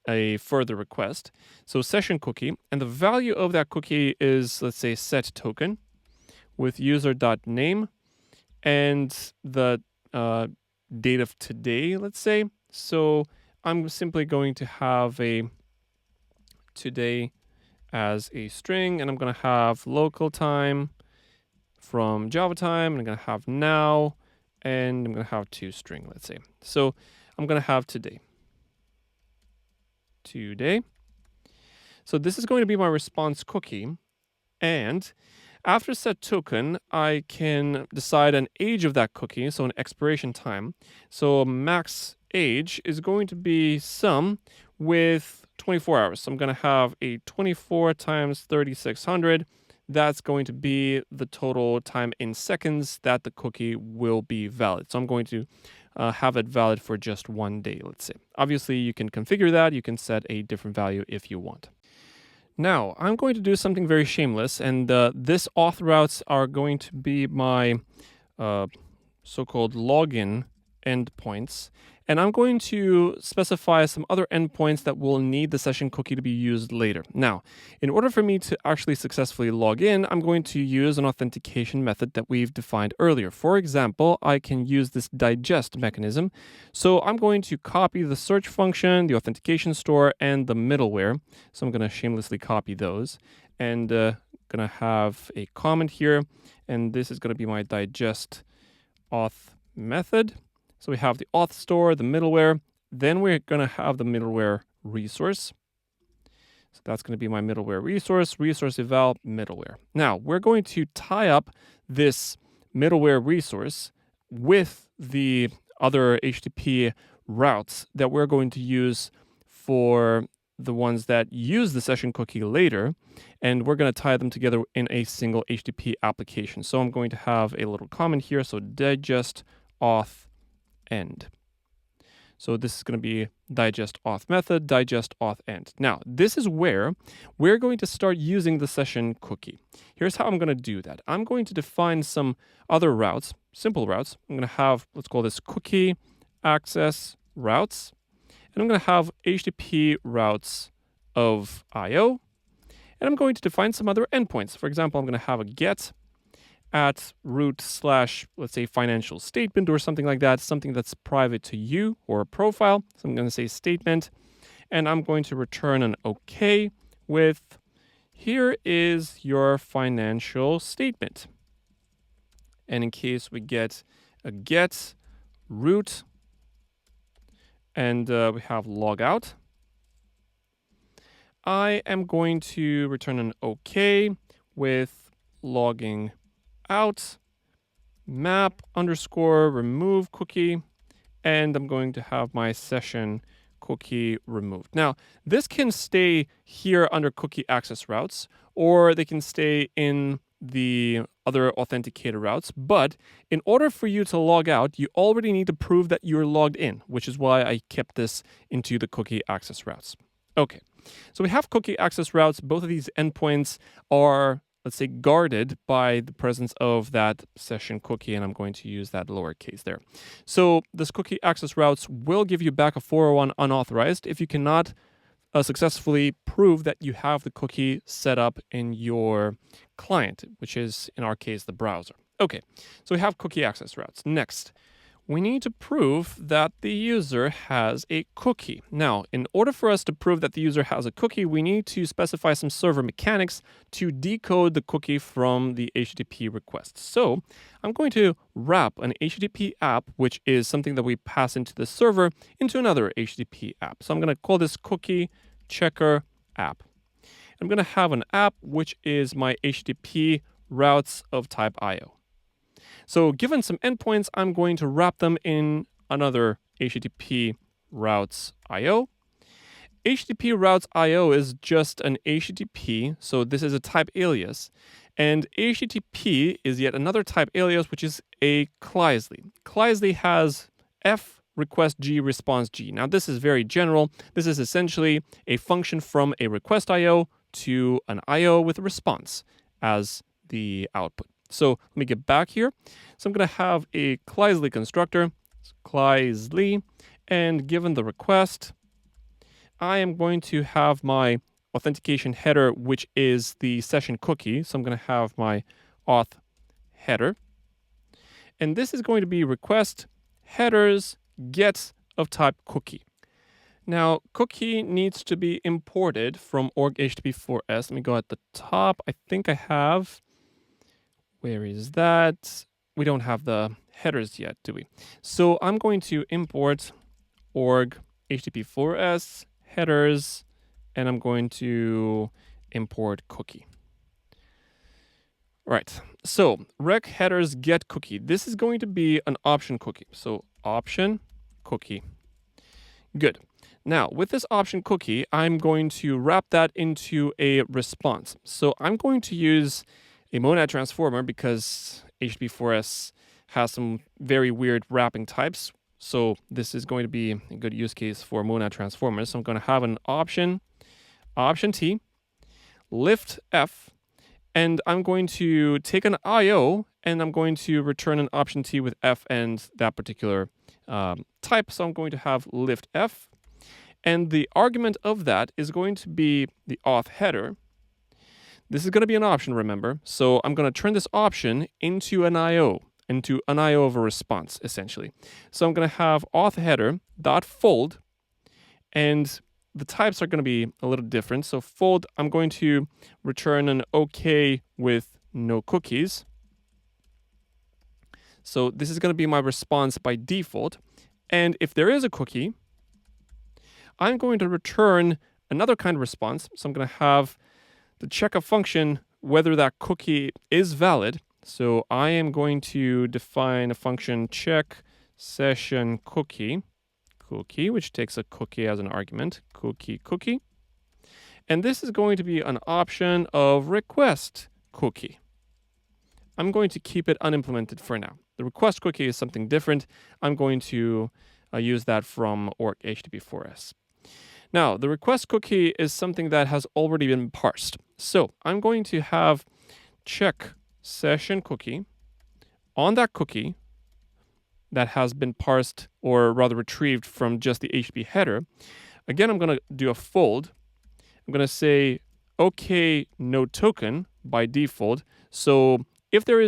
Speaker 1: a further request. So session cookie, and the value of that cookie is, let's say, set token with user.name and the date of today, let's say. So I'm simply going to have a today as a string, and I'm going to have local time from Java time, and I'm going to have now, and I'm going to have toString, let's say. So I'm going to have today. So this is going to be my response cookie, and after set token, I can decide an age of that cookie, so an expiration time. So max age is going to be sum with 24 hours. So I'm going to have a 24 times 3600. That's going to be the total time in seconds that the cookie will be valid. So I'm going to have it valid for just 1 day, let's say. Obviously, you can configure that. You can set a different value if you want. Now, I'm going to do something very shameless, and this auth routes are going to be my so-called login endpoints. And I'm going to specify some other endpoints that will need the session cookie to be used later. Now, in order for me to actually successfully log in, I'm going to use an authentication method that we've defined earlier. For example, I can use this digest mechanism. So I'm going to copy the search function, the authentication store, and the middleware. So I'm going to shamelessly copy those. And going to have a comment here. And this is going to be my digest auth method. So we have the auth store, the middleware, then we're going to have the middleware resource. So that's going to be my middleware resource eval middleware. Now we're going to tie up this middleware resource with the other HTTP routes that we're going to use for the ones that use the session cookie later, and we're going to tie them together in a single HTTP application. So I'm going to have a little comment here, so digest auth end. So this is going to be digest auth method, digest auth end. Now, this is where we're going to start using the session cookie. Here's how I'm going to do that. I'm going to define some other routes, simple routes. I'm going to have, let's call this cookie access routes. And I'm going to have HTTP routes of IO. And I'm going to define some other endpoints. For example, I'm going to have a get at root / let's say financial statement or something like that, something that's private to you or a profile. So I'm going to say statement, and I'm going to return an OK with here is your financial statement. And in case we get a get root and we have logout, I am going to return an OK with logging out map underscore remove cookie, and I'm going to have my session cookie removed. Now, this can stay here under cookie access routes, or they can stay in the other authenticator routes. But in order for you to log out, you already need to prove that you're logged in, which is why I kept this into the cookie access routes. Okay, so we have cookie access routes. Both of these endpoints are, let's say, guarded by the presence of that session cookie, and I'm going to use that lowercase there. So this cookie access routes will give you back a 401 unauthorized if you cannot successfully prove that you have the cookie set up in your client, which is, in our case, the browser. Okay, so we have cookie access routes. Next, we need to prove that the user has a cookie. Now, in order for us to prove that the user has a cookie, we need to specify some server mechanics to decode the cookie from the HTTP request. So I'm going to wrap an HTTP app, which is something that we pass into the server, into another HTTP app. So I'm going to call this cookie checker app. I'm going to have an app, which is my HTTP routes of type IO. So given some endpoints, I'm going to wrap them in another HTTP routes IO. HTTP routes IO is just an HTTP, so this is a type alias. And HTTP is yet another type alias, which is a Kleisli. Kleisli has F request G response G. Now this is very general. This is essentially a function from a request IO to an IO with a response as the output. So let me get back here. So I'm going to have a Kleisli constructor, Kleisli, and given the request, I am going to have my authentication header, which is the session cookie. So I'm going to have my auth header. And this is going to be request headers get of type cookie. Now, cookie needs to be imported from org http4s. Let me go at the top. I think I have. Where is that? We don't have the headers yet, do we? So I'm going to import org http4s headers, and I'm going to import cookie. Right, so rec headers get cookie. This is going to be an option cookie. So option cookie. Good. Now, with this option cookie, I'm going to wrap that into a response. So I'm going to use a monad transformer because HTTP4s has some very weird wrapping types. So this is going to be a good use case for monad transformers. So I'm going to have an option T, lift F, and I'm going to take an IO, and I'm going to return an option T with F and that particular type. So I'm going to have lift F, and the argument of that is going to be the auth header. This is going to be an option, remember. So I'm going to turn this option into an IO of a response, essentially. So I'm going to have auth header dot fold, and the types are going to be a little different. So fold, I'm going to return an OK with no cookies. So this is going to be my response by default. And if there is a cookie, I'm going to return another kind of response. So I'm going to have the check a function whether that cookie is valid. So I am going to define a function check session cookie, which takes a cookie as an argument, cookie. And this is going to be an option of request cookie. I'm going to keep it unimplemented for now. The request cookie is something different. I'm going to use that from org http4s. Now, the request cookie is something that has already been parsed. So I'm going to have check session cookie on that cookie that has been parsed, or rather retrieved from just the HTTP header. Again, I'm going to do a fold. I'm going to say OK no token by default. So if there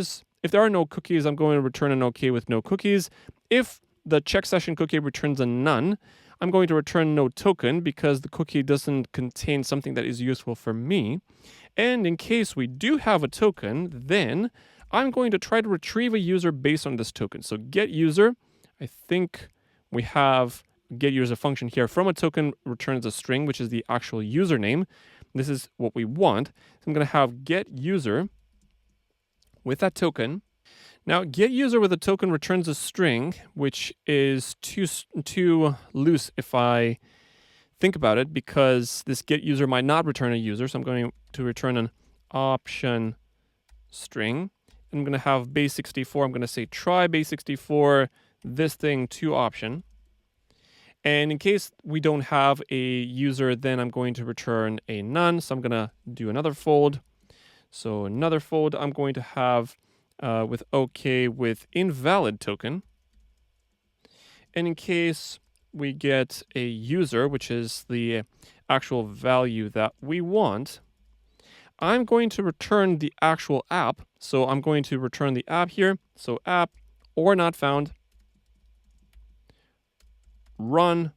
Speaker 1: are no cookies, I'm going to return an OK with no cookies. If the check session cookie returns a none, I'm going to return no token because the cookie doesn't contain something that is useful for me. And in case we do have a token, then I'm going to try to retrieve a user based on this token. So get user, I think we have get user function here. From a token returns a string, which is the actual username. This is what we want. So I'm going to have get user with that token. Now, get user with a token returns a string, which is too loose if I think about it, because this get user might not return a user. So I'm going to return an option string. I'm going to have base64. I'm going to say try base64 this thing to option. And in case we don't have a user, then I'm going to return a none. So I'm going to do another fold. So another fold I'm going to have with OK with invalid token. And in case we get a user, which is the actual value that we want, I'm going to return the actual app. So I'm going to return the app here. So app or not found, run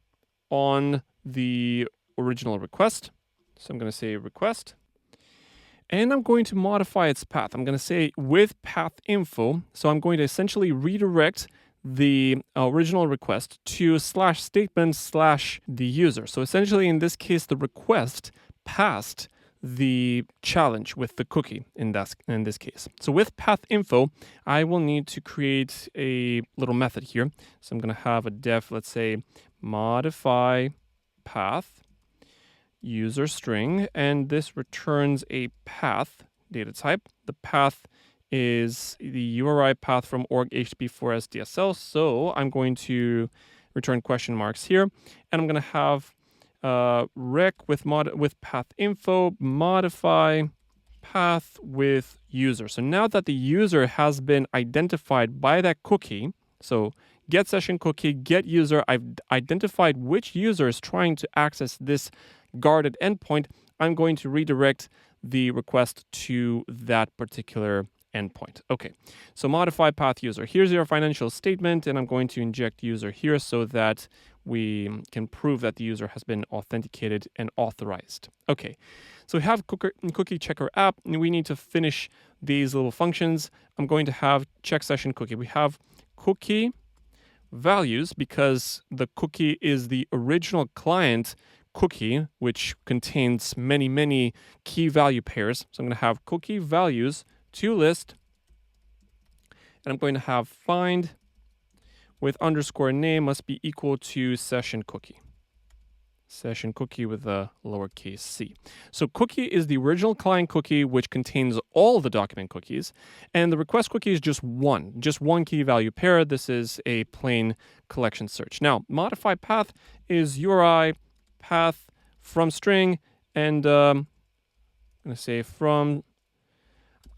Speaker 1: on the original request. So I'm going to say request. And I'm going to modify its path. I'm going to say with path info. So I'm going to essentially redirect the original request to /statement /the user. So essentially, in this case, the request passed the challenge with the cookie in this case. So with path info, I will need to create a little method here. So I'm going to have a def, let's say, modify path. user string, and this returns a path data type. The path is the URI path from org http4s DSL. So I'm going to return question marks here, and I'm going to have rec with path info modify path with user. So now that the user has been identified by that cookie, so get session cookie, get user, I've identified which user is trying to access this guarded endpoint, I'm going to redirect the request to that particular endpoint. Okay, so modify path user. Here's your financial statement, and I'm going to inject user here so that we can prove that the user has been authenticated and authorized. Okay, so we have cookie checker app, and we need to finish these little functions. I'm going to have check session cookie. We have cookie values because the cookie is the original client cookie, which contains many key value pairs. So I'm going to have cookie values to list, and I'm going to have find with underscore name must be equal to session cookie. Session cookie with a lowercase c. So cookie is the original client cookie, which contains all the document cookies, and the request cookie is just one key value pair. This is a plain collection search. Now, modify path is URI path from string, and I'm going to say from.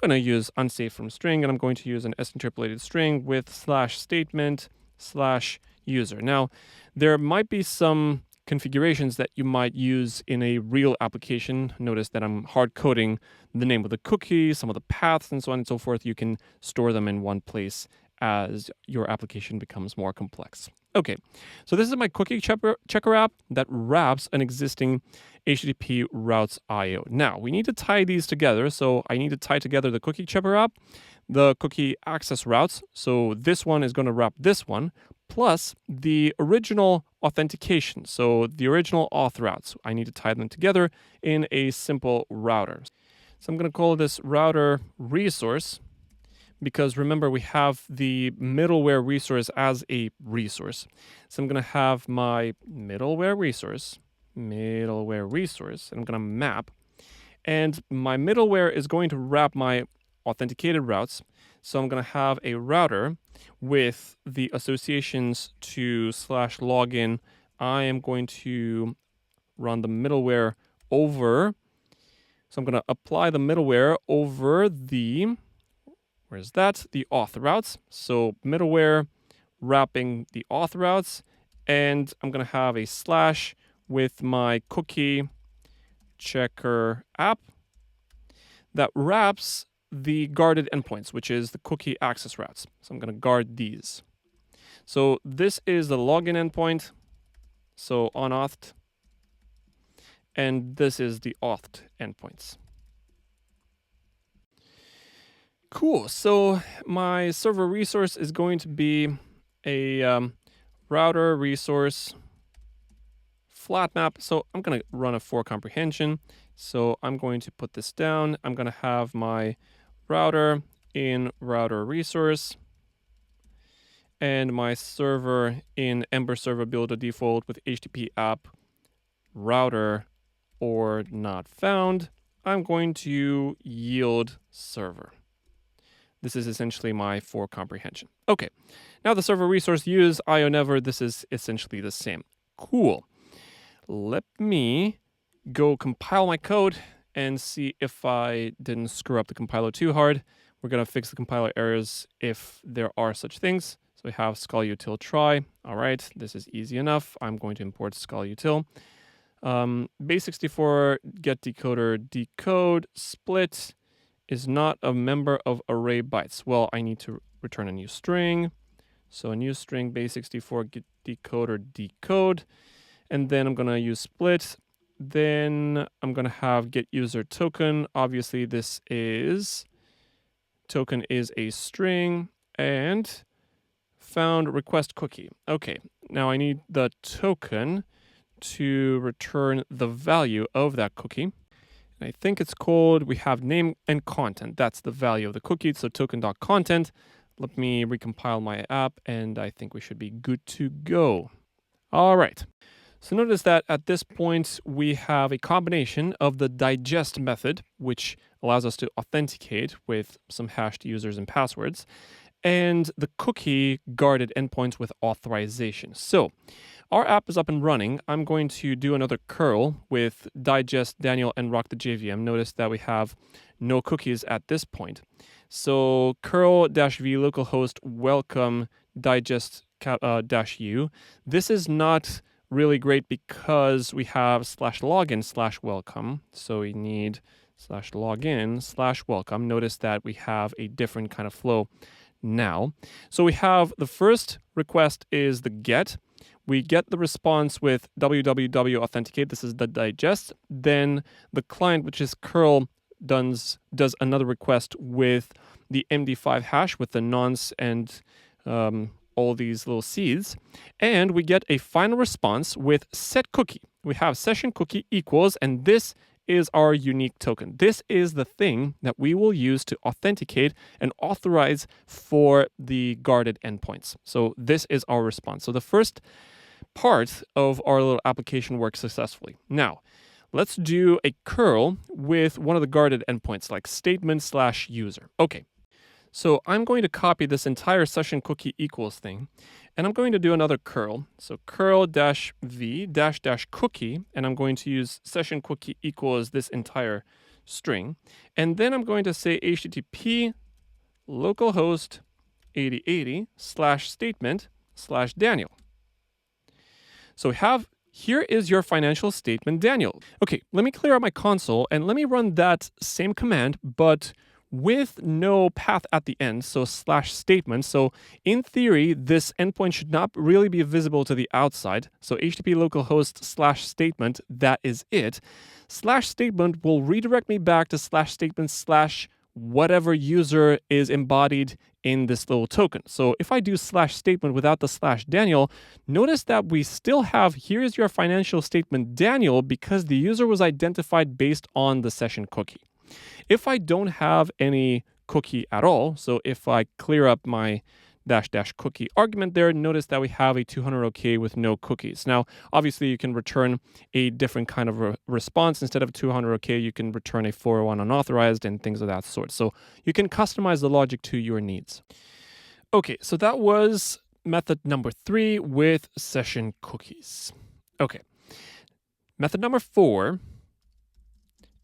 Speaker 1: I'm going to use unsafe from string, and I'm going to use an s-interpolated string with /statement /user. Now, there might be some configurations that you might use in a real application. Notice that I'm hard coding the name of the cookie, some of the paths, and so on and so forth. You can store them in one place as your application becomes more complex. Okay, so this is my cookie checker app that wraps an existing HTTP routes IO. Now, we need to tie these together. So I need to tie together the cookie checker app, the cookie access routes. So this one is going to wrap this one, plus the original authentication. So the original auth routes. I need to tie them together in a simple router. So I'm going to call this router resource, because remember, we have the middleware resource as a resource. So I'm going to have my middleware resource, and I'm going to map. And my middleware is going to wrap my authenticated routes. So I'm going to have a router with the associations to /login. I am going to run the middleware over. So I'm going to apply the middleware over the where's that? The auth routes. So middleware wrapping the auth routes, and I'm going to have a slash with my cookie checker app that wraps the guarded endpoints, which is the cookie access routes. So I'm going to guard these. So this is the login endpoint, so unauth, and this is the auth endpoints. Cool. So my server resource is going to be a router resource flat map. So I'm going to run a for comprehension. So I'm going to put this down. I'm going to have my router in router resource and my server in Ember server builder default with HTTP app router or not found. I'm going to yield server. This is essentially my for comprehension. Okay, now the server resource use IO never. This is essentially the same. Cool. Let me go compile my code and see if I didn't screw up the compiler too hard. We're going to fix the compiler errors if there are such things. So we have Scala util try. All right, this is easy enough. I'm going to import Scala util. Base64 get decoder decode split is not a member of array bytes. Well, I need to return a new string. So a new string base64 get decoder decode. And then I'm going to use split. Then I'm going to have get user token. Obviously, this is token is a string and found request cookie. Okay, now I need the token to return the value of that cookie. I think it's called, we have name and content. That's the value of the cookie. So token.content. Let me recompile my app, and I think we should be good to go. All right. So notice that at this point, we have a combination of the digest method, which allows us to authenticate with some hashed users and passwords, and the cookie guarded endpoints with authorization. So our app is up and running. I'm going to do another curl with digest, Daniel, and Rock the JVM. Notice that we have no cookies at this point. So curl-v localhost welcome digest -u. This is not really great because we have /login/welcome. So we need /login/welcome. Notice that we have a different kind of flow now. So we have the first request is the get. We get the response with www authenticate. This is the digest. Then the client, which is curl, does another request with the MD5 hash with the nonce and all these little seeds. And we get a final response with set cookie. We have session cookie equals, and this is our unique token. This is the thing that we will use to authenticate and authorize for the guarded endpoints. So this is our response. So the first part of our little application works successfully. Now, let's do a curl with one of the guarded endpoints like statement/user. Okay. So I'm going to copy this entire session cookie equals thing, and I'm going to do another curl. So curl-v -cookie, and I'm going to use session cookie equals this entire string. And then I'm going to say HTTP localhost 8080/statement/Daniel. So we have, here is your financial statement, Daniel. Okay, let me clear out my console and let me run that same command, but with no path at the end, so /statement. So in theory, this endpoint should not really be visible to the outside. So HTTP localhost /statement, that is it. /statement will redirect me back to /statement/ whatever user is embodied in this little token. So if I do /statement without the /Daniel, notice that we still have, here is your financial statement, Daniel, because the user was identified based on the session cookie. If I don't have any cookie at all, so if I clear up my --cookie argument there, notice that we have a 200 OK with no cookies. Now, obviously, you can return a different kind of response. Instead of 200 OK, you can return a 401 unauthorized and things of that sort. So you can customize the logic to your needs. Okay, so that was method number 3 with session cookies. Okay, method number 4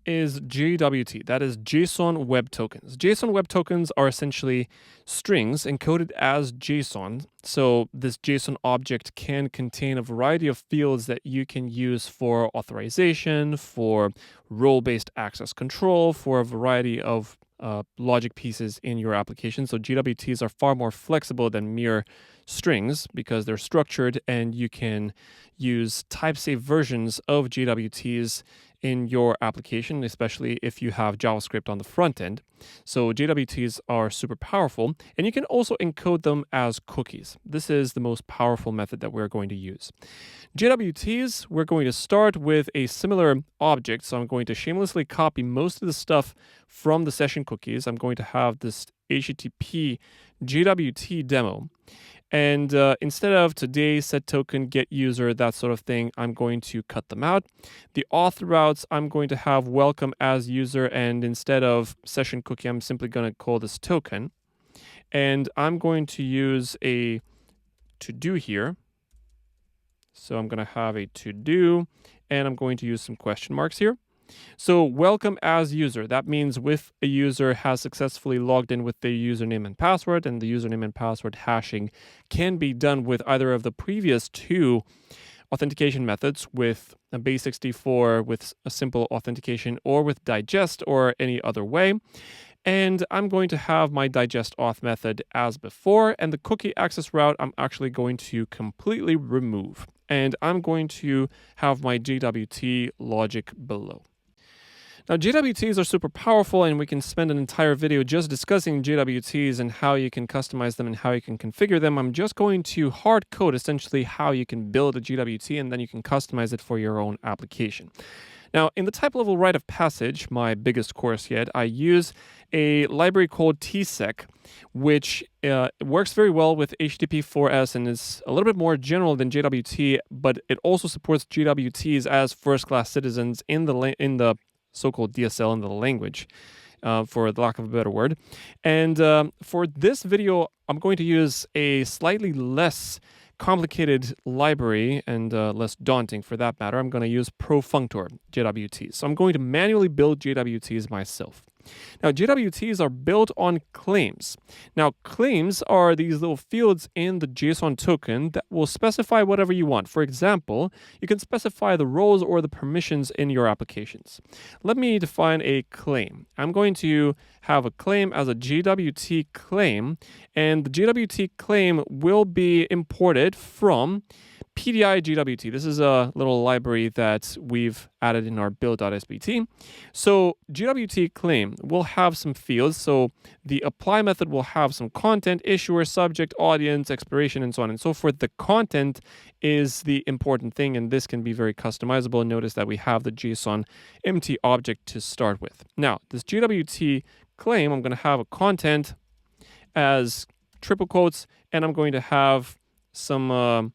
Speaker 1: is JWT, that is JSON Web Tokens. JSON Web Tokens are essentially strings encoded as JSON. So this JSON object can contain a variety of fields that you can use for authorization, for role-based access control, for a variety of logic pieces in your application. So JWTs are far more flexible than mere strings because they're structured, and you can use type-safe versions of JWTs in your application, especially if you have JavaScript on the front end. So JWTs are super powerful, and you can also encode them as cookies. This is the most powerful method that we're going to use. JWTs, we're going to start with a similar object. So I'm going to shamelessly copy most of the stuff from the session cookies. I'm going to have this HTTP JWT demo. And instead of today, set token, get user, that sort of thing, I'm going to cut them out. The auth routes, I'm going to have welcome as user, and instead of session cookie, I'm simply going to call this token. And I'm going to use a to-do here. So I'm going to have a to-do, and I'm going to use some question marks here. So welcome as user, that means if a user has successfully logged in with their username and password, and the username and password hashing can be done with either of the previous 2 authentication methods, with a base64 with a simple authentication, or with digest, or any other way. And I'm going to have my digest auth method as before, and the cookie access route I'm actually going to completely remove. And I'm going to have my JWT logic below. Now, JWTs are super powerful, and we can spend an entire video just discussing JWTs and how you can customize them and how you can configure them. I'm just going to hard code essentially how you can build a JWT, and then you can customize it for your own application. Now, in the type-level rite of passage, my biggest course yet, I use a library called tsec, which works very well with HTTP4s and is a little bit more general than JWT, but it also supports JWTs as first-class citizens in the so-called DSL in the language, for the lack of a better word. And for this video, I'm going to use a slightly less complicated library and less daunting for that matter. I'm going to use Profunctor JWTs. So I'm going to manually build JWTs myself. Now, JWTs are built on claims. Now, claims are these little fields in the JSON token that will specify whatever you want. For example, you can specify the roles or the permissions in your applications. Let me define a claim. I'm going to have a claim as a JWT claim, and the JWT claim will be imported from PDI JWT. This is a little library that we've added in our build.sbt. So JWT claim will have some fields. So the apply method will have some content, issuer, subject, audience, expiration, and so on and so forth. The content is the important thing, and this can be very customizable. Notice that we have the JSON empty object to start with. Now, this JWT claim, I'm going to have a content as triple quotes, and I'm going to have some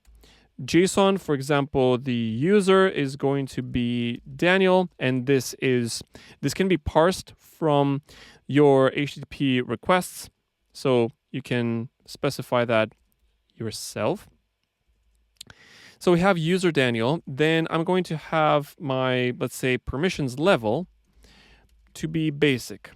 Speaker 1: JSON. For example, the user is going to be Daniel, and this can be parsed from your HTTP requests, so you can specify that yourself. So we have user Daniel. Then I'm going to have my, let's say, permissions level to be basic.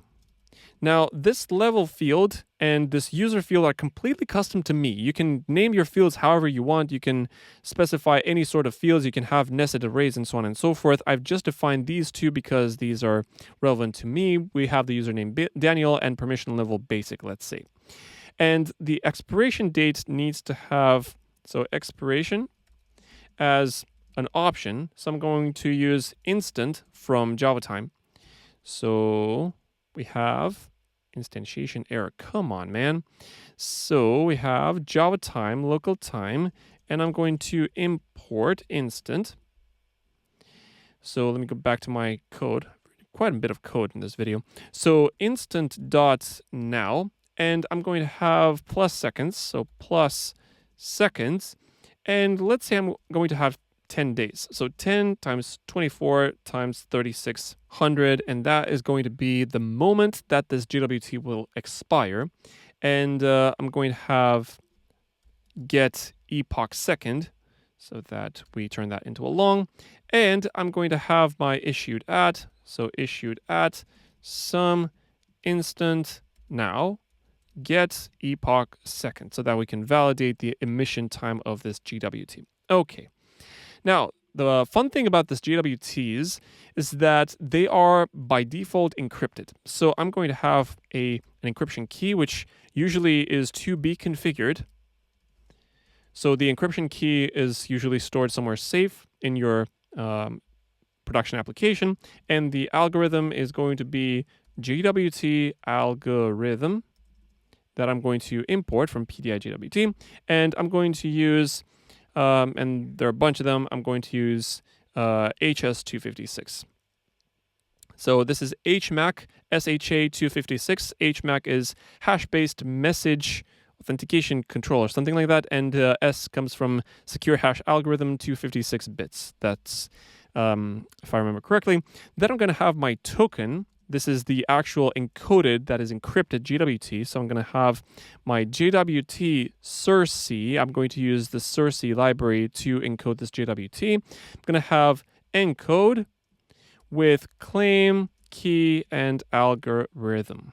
Speaker 1: Now, this level field and this user field are completely custom to me. You can name your fields however you want. You can specify any sort of fields. You can have nested arrays and so on and so forth. I've just defined these two because these are relevant to me. We have the username Daniel and permission level basic, let's say. And the expiration date needs to have, so expiration as an option. So I'm going to use instant from JavaTime. So we have instantiation error. Come on, man. So we have JavaTime, local time, and I'm going to import instant. So let me go back to my code. Quite a bit of code in this video. So instant.now, and I'm going to have plus seconds. So plus seconds. And let's say I'm going to have 10 days. So 10 times 24 times 3600, and that is going to be the moment that this JWT will expire. And I'm going to have get epoch second, so that we turn that into a long. And I'm going to have my issued at, so issued at some instant now get epoch second, so that we can validate the emission time of this JWT. Okay. Now, the fun thing about this JWTs is that they are by default encrypted. So I'm going to have an encryption key, which usually is to be configured. So the encryption key is usually stored somewhere safe in your production application. And the algorithm is going to be JWT algorithm that I'm going to import from PDI JWT. And I'm going to use and there are a bunch of them. I'm going to use HS256. So this is HMAC SHA256. HMAC is hash-based message authentication controller, something like that. And S comes from secure hash algorithm, 256 bits. That's, if I remember correctly. Then I'm going to have my token. This is the actual encoded, that is encrypted JWT. So I'm going to have my JWT SIRC. I'm going to use the SIRC library to encode this JWT. I'm going to have encode with claim, key, and algorithm.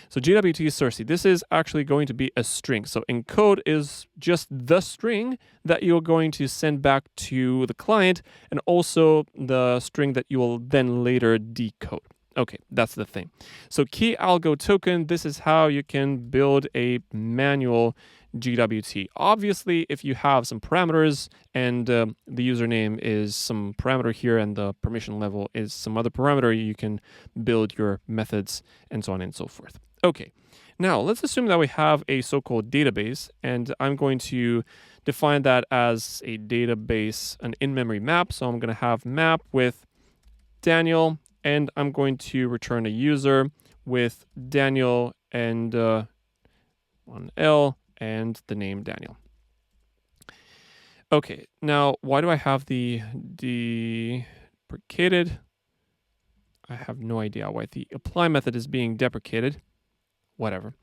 Speaker 1: So JWT SIRC, this is actually going to be a string. So encode is just the string that you're going to send back to the client, and also the string that you will then later decode. Okay, that's the thing. So key algo token, this is how you can build a manual JWT. Obviously, if you have some parameters and the username is some parameter here and the permission level is some other parameter, you can build your methods and so on and so forth. Okay, now let's assume that we have a so-called database, and I'm going to define that as a database, an in-memory map. So I'm going to have map with Daniel, and I'm going to return a user with Daniel and 1L and the name Daniel. Okay, now why do I have the deprecated? I have no idea why the apply method is being deprecated. Whatever.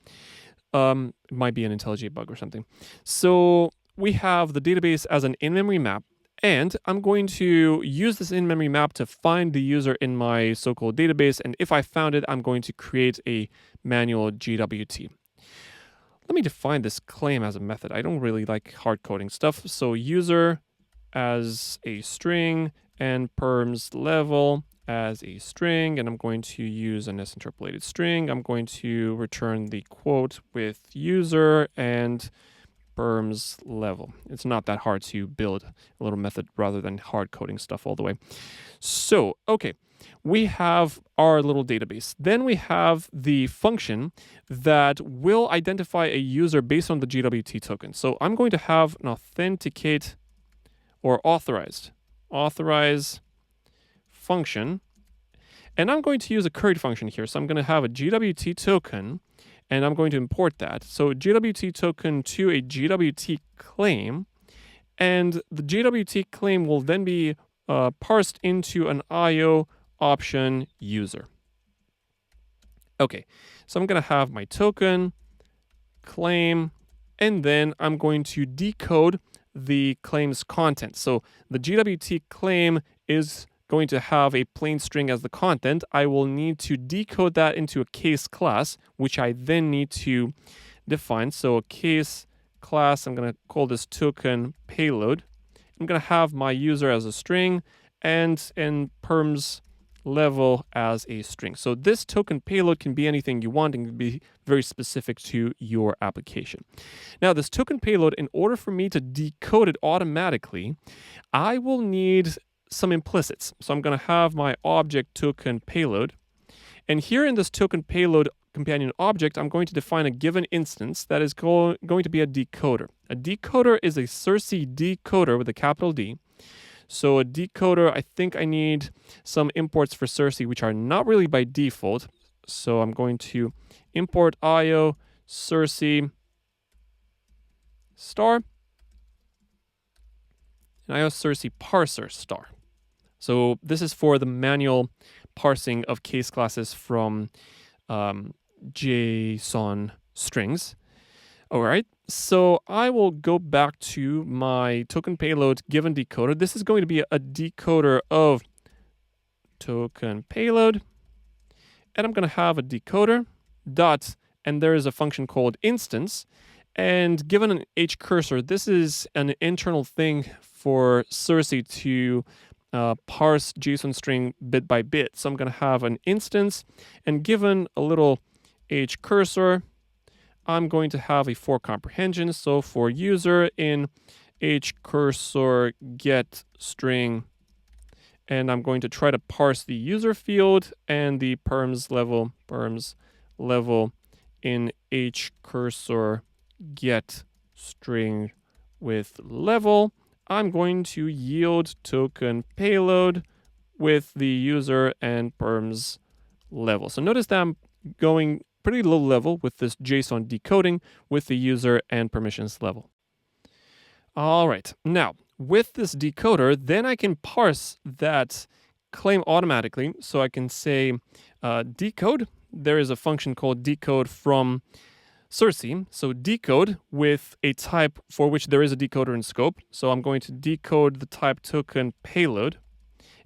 Speaker 1: It might be an IntelliJ bug or something. So we have the database as an in-memory map, and I'm going to use this in-memory map to find the user in my so-called database, and if I found it, I'm going to create a manual JWT. Let me define this claim as a method. I don't really like hard coding stuff. So user as a string and perms level as a string, and I'm going to use an S-interpolated string. I'm going to return the quote with user and perms level. It's not that hard to build a little method rather than hard coding stuff all the way. So, okay, we have our little database. Then we have the function that will identify a user based on the JWT token. So I'm going to have an authenticate or authorize function, and I'm going to use a query function here. So I'm going to have a JWT token, and I'm going to import that. So JWT token to a JWT claim, and the JWT claim will then be parsed into an IO option user. Okay, so I'm going to have my token, claim, and then I'm going to decode the claim's content. So the JWT claim is going to have a plain string as the content. I will need to decode that into a case class, which I then need to define. So a case class, I'm going to call this token payload. I'm going to have my user as a string and perms level as a string. So this token payload can be anything you want and can be very specific to your application. Now, this token payload, in order for me to decode it automatically, I will need some implicits. So I'm going to have my object token payload. And here in this token payload companion object, I'm going to define a given instance that is going to be a decoder. A decoder is a Cersei decoder with a capital D. So a decoder, I think I need some imports for Cersei, which are not really by default. So I'm going to import IO Cersei star and IO Cersei parser star. So this is for the manual parsing of case classes from JSON strings. All right, so I will go back to my token payload given decoder. This is going to be a decoder of token payload. And I'm going to have a decoder dot, and there is a function called instance. And given an H cursor, this is an internal thing for Cersei to parse JSON string bit by bit. So I'm going to have an instance, and given a little H cursor, I'm going to have a for comprehension. So for user in H cursor get string, and I'm going to try to parse the user field and the perms level in H cursor get string with level. I'm going to yield token payload with the user and perms level. So notice that I'm going pretty low level with this JSON decoding with the user and permissions level. All right, now with this decoder, then I can parse that claim automatically. So I can say decode. There is a function called decode from Cersei. So decode with a type for which there is a decoder in scope. So I'm going to decode the type token payload.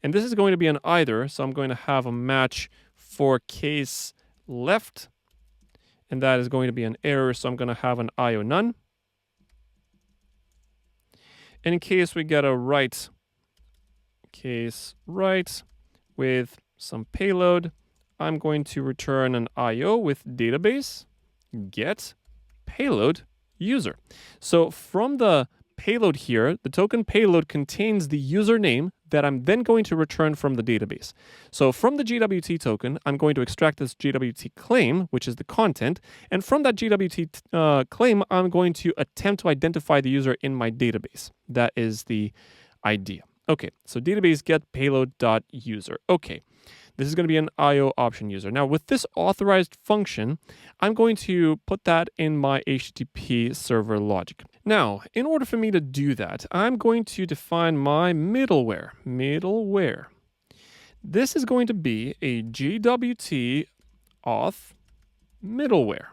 Speaker 1: And this is going to be an either. So I'm going to have a match for case left. And that is going to be an error. So I'm going to have an IO none. And in case we get a right, case right with some payload, I'm going to return an IO with database get payload user. So from the payload here, the token payload contains the username that I'm then going to return from the database. So from the JWT token, I'm going to extract this JWT claim, which is the content. And from that JWT claim, I'm going to attempt to identify the user in my database. That is the idea. Okay, so database get payload.user. Okay, this is going to be an IO option user. Now with this authorized function, I'm going to put that in my HTTP server logic. Now, in order for me to do that, I'm going to define my middleware. Middleware. This is going to be a JWT auth middleware.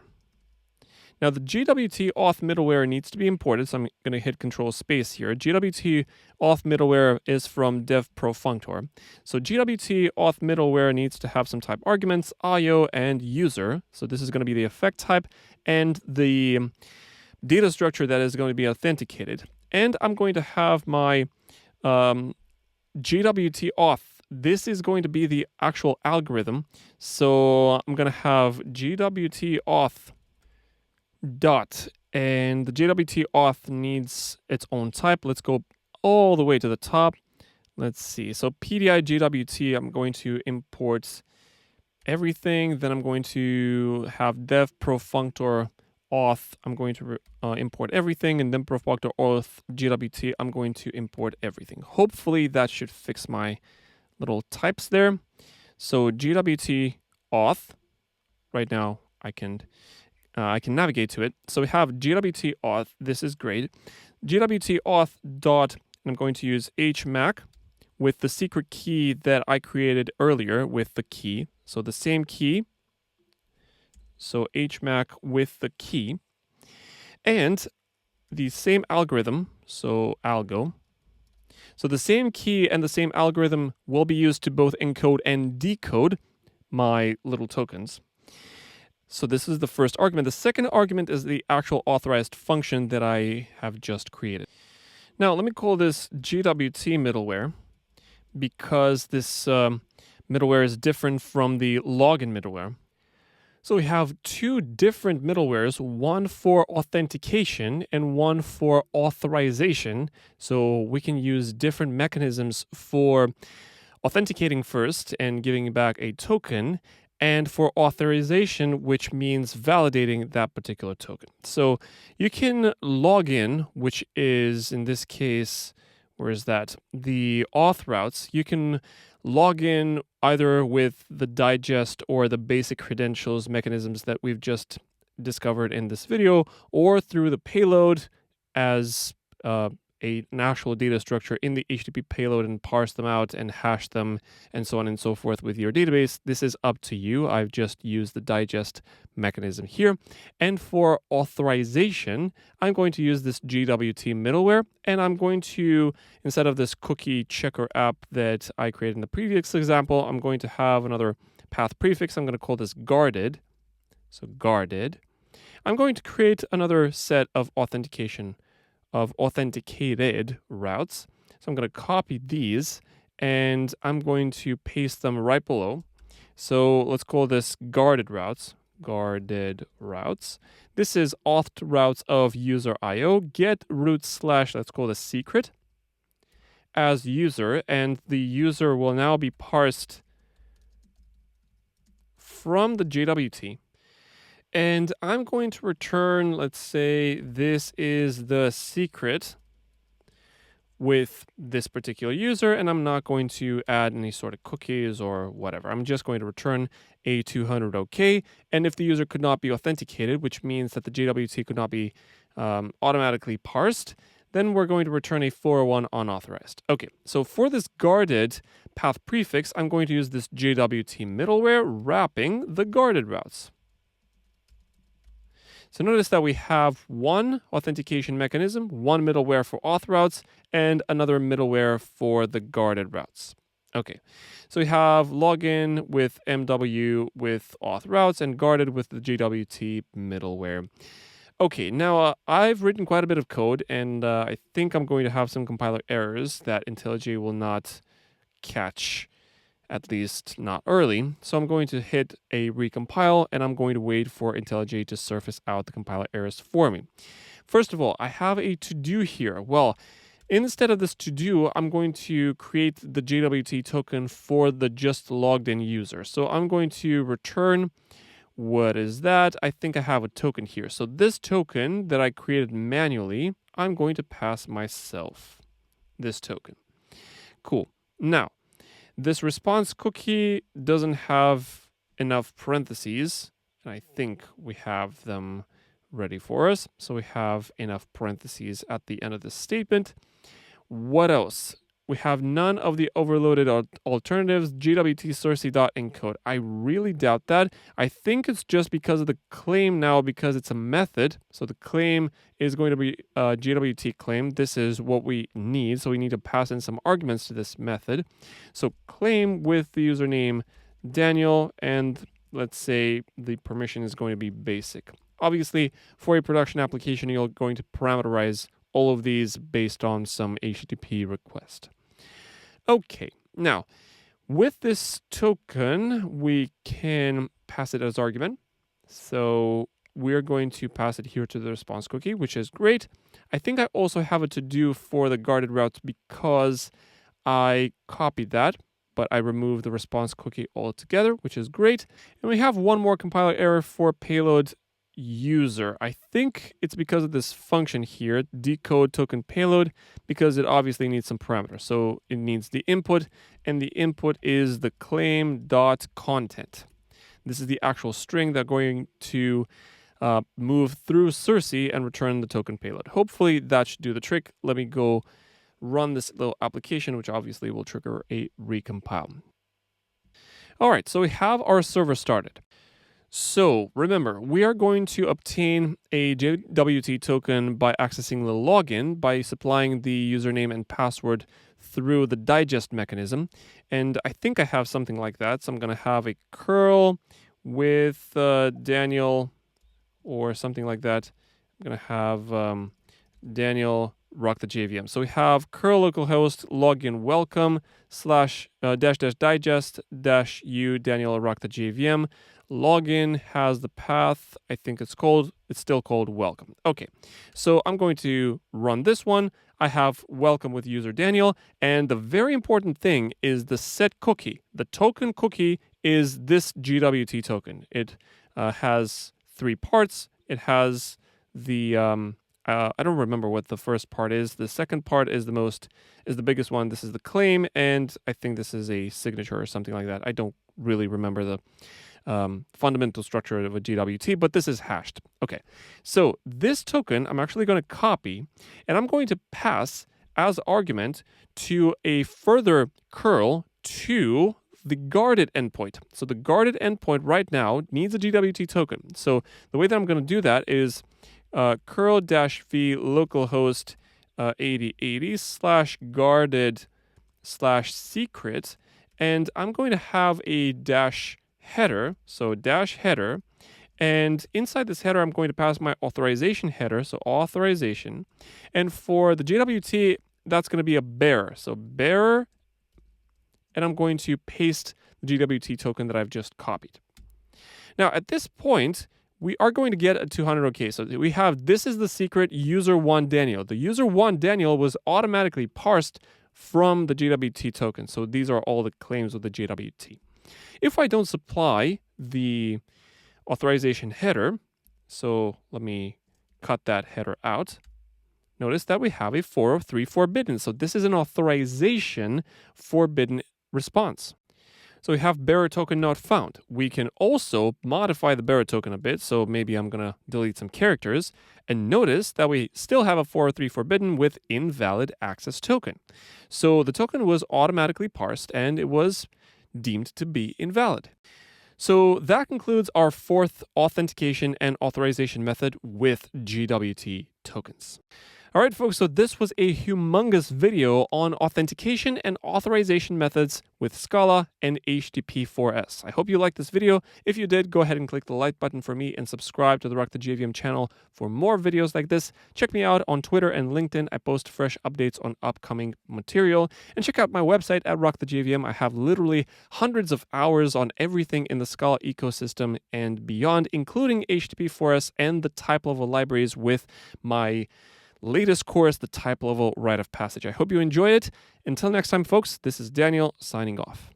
Speaker 1: Now the JWT auth middleware needs to be imported, so I'm going to hit Control Space here. JWT auth middleware is from dev-profunctor. So JWT auth middleware needs to have some type arguments, IO and user. So this is going to be the effect type and the data structure that is going to be authenticated. And I'm going to have my JWT auth. This is going to be the actual algorithm. So I'm going to have JWT auth dot, and the JWT auth needs its own type. Let's go all the way to the top. Let's see. So PDI JWT, I'm going to import everything. Then I'm going to have dev profunctor auth. I'm going to import everything, and then profunctor auth JWT. I'm going to import everything. Hopefully that should fix my little types there. So JWT auth. Right now I can navigate to it. So we have JWT auth. This is great. JWT auth dot, and I'm going to use hmac with the secret key that I created earlier with the key. So the same key. So hmac with the key. And the same algorithm. So algo. So the same key and the same algorithm will be used to both encode and decode my little tokens. So this is the first argument. The second argument is the actual authorized function that I have just created. Now, let me call this JWT middleware because this middleware is different from the login middleware. So we have two different middlewares, one for authentication and one for authorization. So we can use different mechanisms for authenticating first and giving back a token, and for authorization, which means validating that particular token. So you can log in, which is in this case, where is that? The auth routes. You can log in either with the digest or the basic credentials mechanisms that we've just discovered in this video, or through the payload as an actual data structure in the HTTP payload and parse them out and hash them and so on and so forth with your database. This is up to you. I've just used the digest mechanism here. And for authorization, I'm going to use this JWT middleware, and I'm going to, instead of this cookie checker app that I created in the previous example, I'm going to have another path prefix. I'm going to call this guarded. So guarded. I'm going to create another set of authenticated routes. So I'm going to copy these and I'm going to paste them right below. So let's call this guarded routes. Guarded routes. This is auth routes of user IO. Get root / let's call this secret as user, and the user will now be parsed from the JWT. And I'm going to return, let's say this is the secret with this particular user, and I'm not going to add any sort of cookies or whatever. I'm just going to return a 200 OK. And if the user could not be authenticated, which means that the JWT could not be automatically parsed, then we're going to return a 401 unauthorized. Okay, so for this guarded path prefix, I'm going to use this JWT middleware wrapping the guarded routes. So notice that we have one authentication mechanism, one middleware for auth routes, and another middleware for the guarded routes. Okay, so we have login with MW with auth routes and guarded with the JWT middleware. Okay, now I've written quite a bit of code, and I think I'm going to have some compiler errors that IntelliJ will not catch, at least not early. So I'm going to hit a recompile, and I'm going to wait for IntelliJ to surface out the compiler errors for me. First of all, I have a to-do here. Well, Instead of this to do, I'm going to create the JWT token for the just logged in user. So I'm going to return, what is that? I think I have a token here. So this token that I created manually, I'm going to pass myself this token. Cool. Now, this response cookie doesn't have enough parentheses, and I think we have them ready for us. So we have enough parentheses at the end of this statement. What else? We have none of the overloaded alternatives, JWT source.encode. I really doubt that. I think it's just because of the claim now, because it's a method. So the claim is going to be a JWT claim. This is what we need. So we need to pass in some arguments to this method. So claim with the username Daniel, and let's say the permission is going to be basic. Obviously, for a production application, you're going to parameterize all of these based on some HTTP request. Okay, now with this token, we can pass it as argument. So we're going to pass it here to the response cookie, which is great. I think I also have a to do for the guarded routes because I copied that, but I removed the response cookie altogether, which is great. And we have one more compiler error for payload user. I think it's because of this function here, decode token payload, because it obviously needs some parameters. So it needs the input, and the input is the claim.content. This is the actual string that's going to move through Circe and return the token payload. Hopefully that should do the trick. Let me go run this little application, which obviously will trigger a recompile. All right, so we have our server started. So remember, we are going to obtain a JWT token by accessing the login by supplying the username and password through the digest mechanism. And I think I have something like that. So I'm going to have a curl with Daniel or something like that. I'm going to have Daniel Rock the JVM. So we have curl localhost login welcome slash dash digest dash u Daniel Rock the JVM. Login has the path, I think it's still called welcome. Okay, so I'm going to run this one. I have welcome with user Daniel, and the very important thing is the set cookie. The token cookie is this JWT token. It has 3 parts. It has the I don't remember what the first part is. The second part is the biggest one. This is the claim, and I think this is a signature or something like that. I don't really remember the fundamental structure of a JWT, but this is hashed. Okay, so this token I'm actually going to copy, and I'm going to pass as argument to a further curl to the guarded endpoint. So the guarded endpoint right now needs a JWT token. So the way that I'm going to do that is curl-v localhost 8080 /guarded/secret, and I'm going to have a dash header, so dash header, and inside this header I'm going to pass my authorization header, so authorization, and for the JWT that's going to be a bearer, so bearer, and I'm going to paste the JWT token that I've just copied. Now at this point we are going to get a 200 OK. So we have, this is the secret user1 Daniel. The user1 Daniel was automatically parsed from the JWT token. So these are all the claims of the JWT. If I don't supply the authorization header, so let me cut that header out. Notice that we have a 403 forbidden. So this is an authorization forbidden response. So we have bearer token not found. We can also modify the bearer token a bit. So maybe I'm going to delete some characters. And notice that we still have a 403 forbidden with invalid access token. So the token was automatically parsed and it was deemed to be invalid. So that concludes our 4th authentication and authorization method with JWT tokens. All right, folks, so this was a humongous video on authentication and authorization methods with Scala and Http4s. I hope you liked this video. If you did, go ahead and click the like button for me and subscribe to the Rock the JVM channel for more videos like this. Check me out on Twitter and LinkedIn. I post fresh updates on upcoming material. And check out my website at Rock the JVM. I have literally hundreds of hours on everything in the Scala ecosystem and beyond, including Http4s and the Typelevel libraries with my latest course, the Typelevel Rite of Passage. I hope you enjoy it. Until next time, folks, this is Daniel signing off.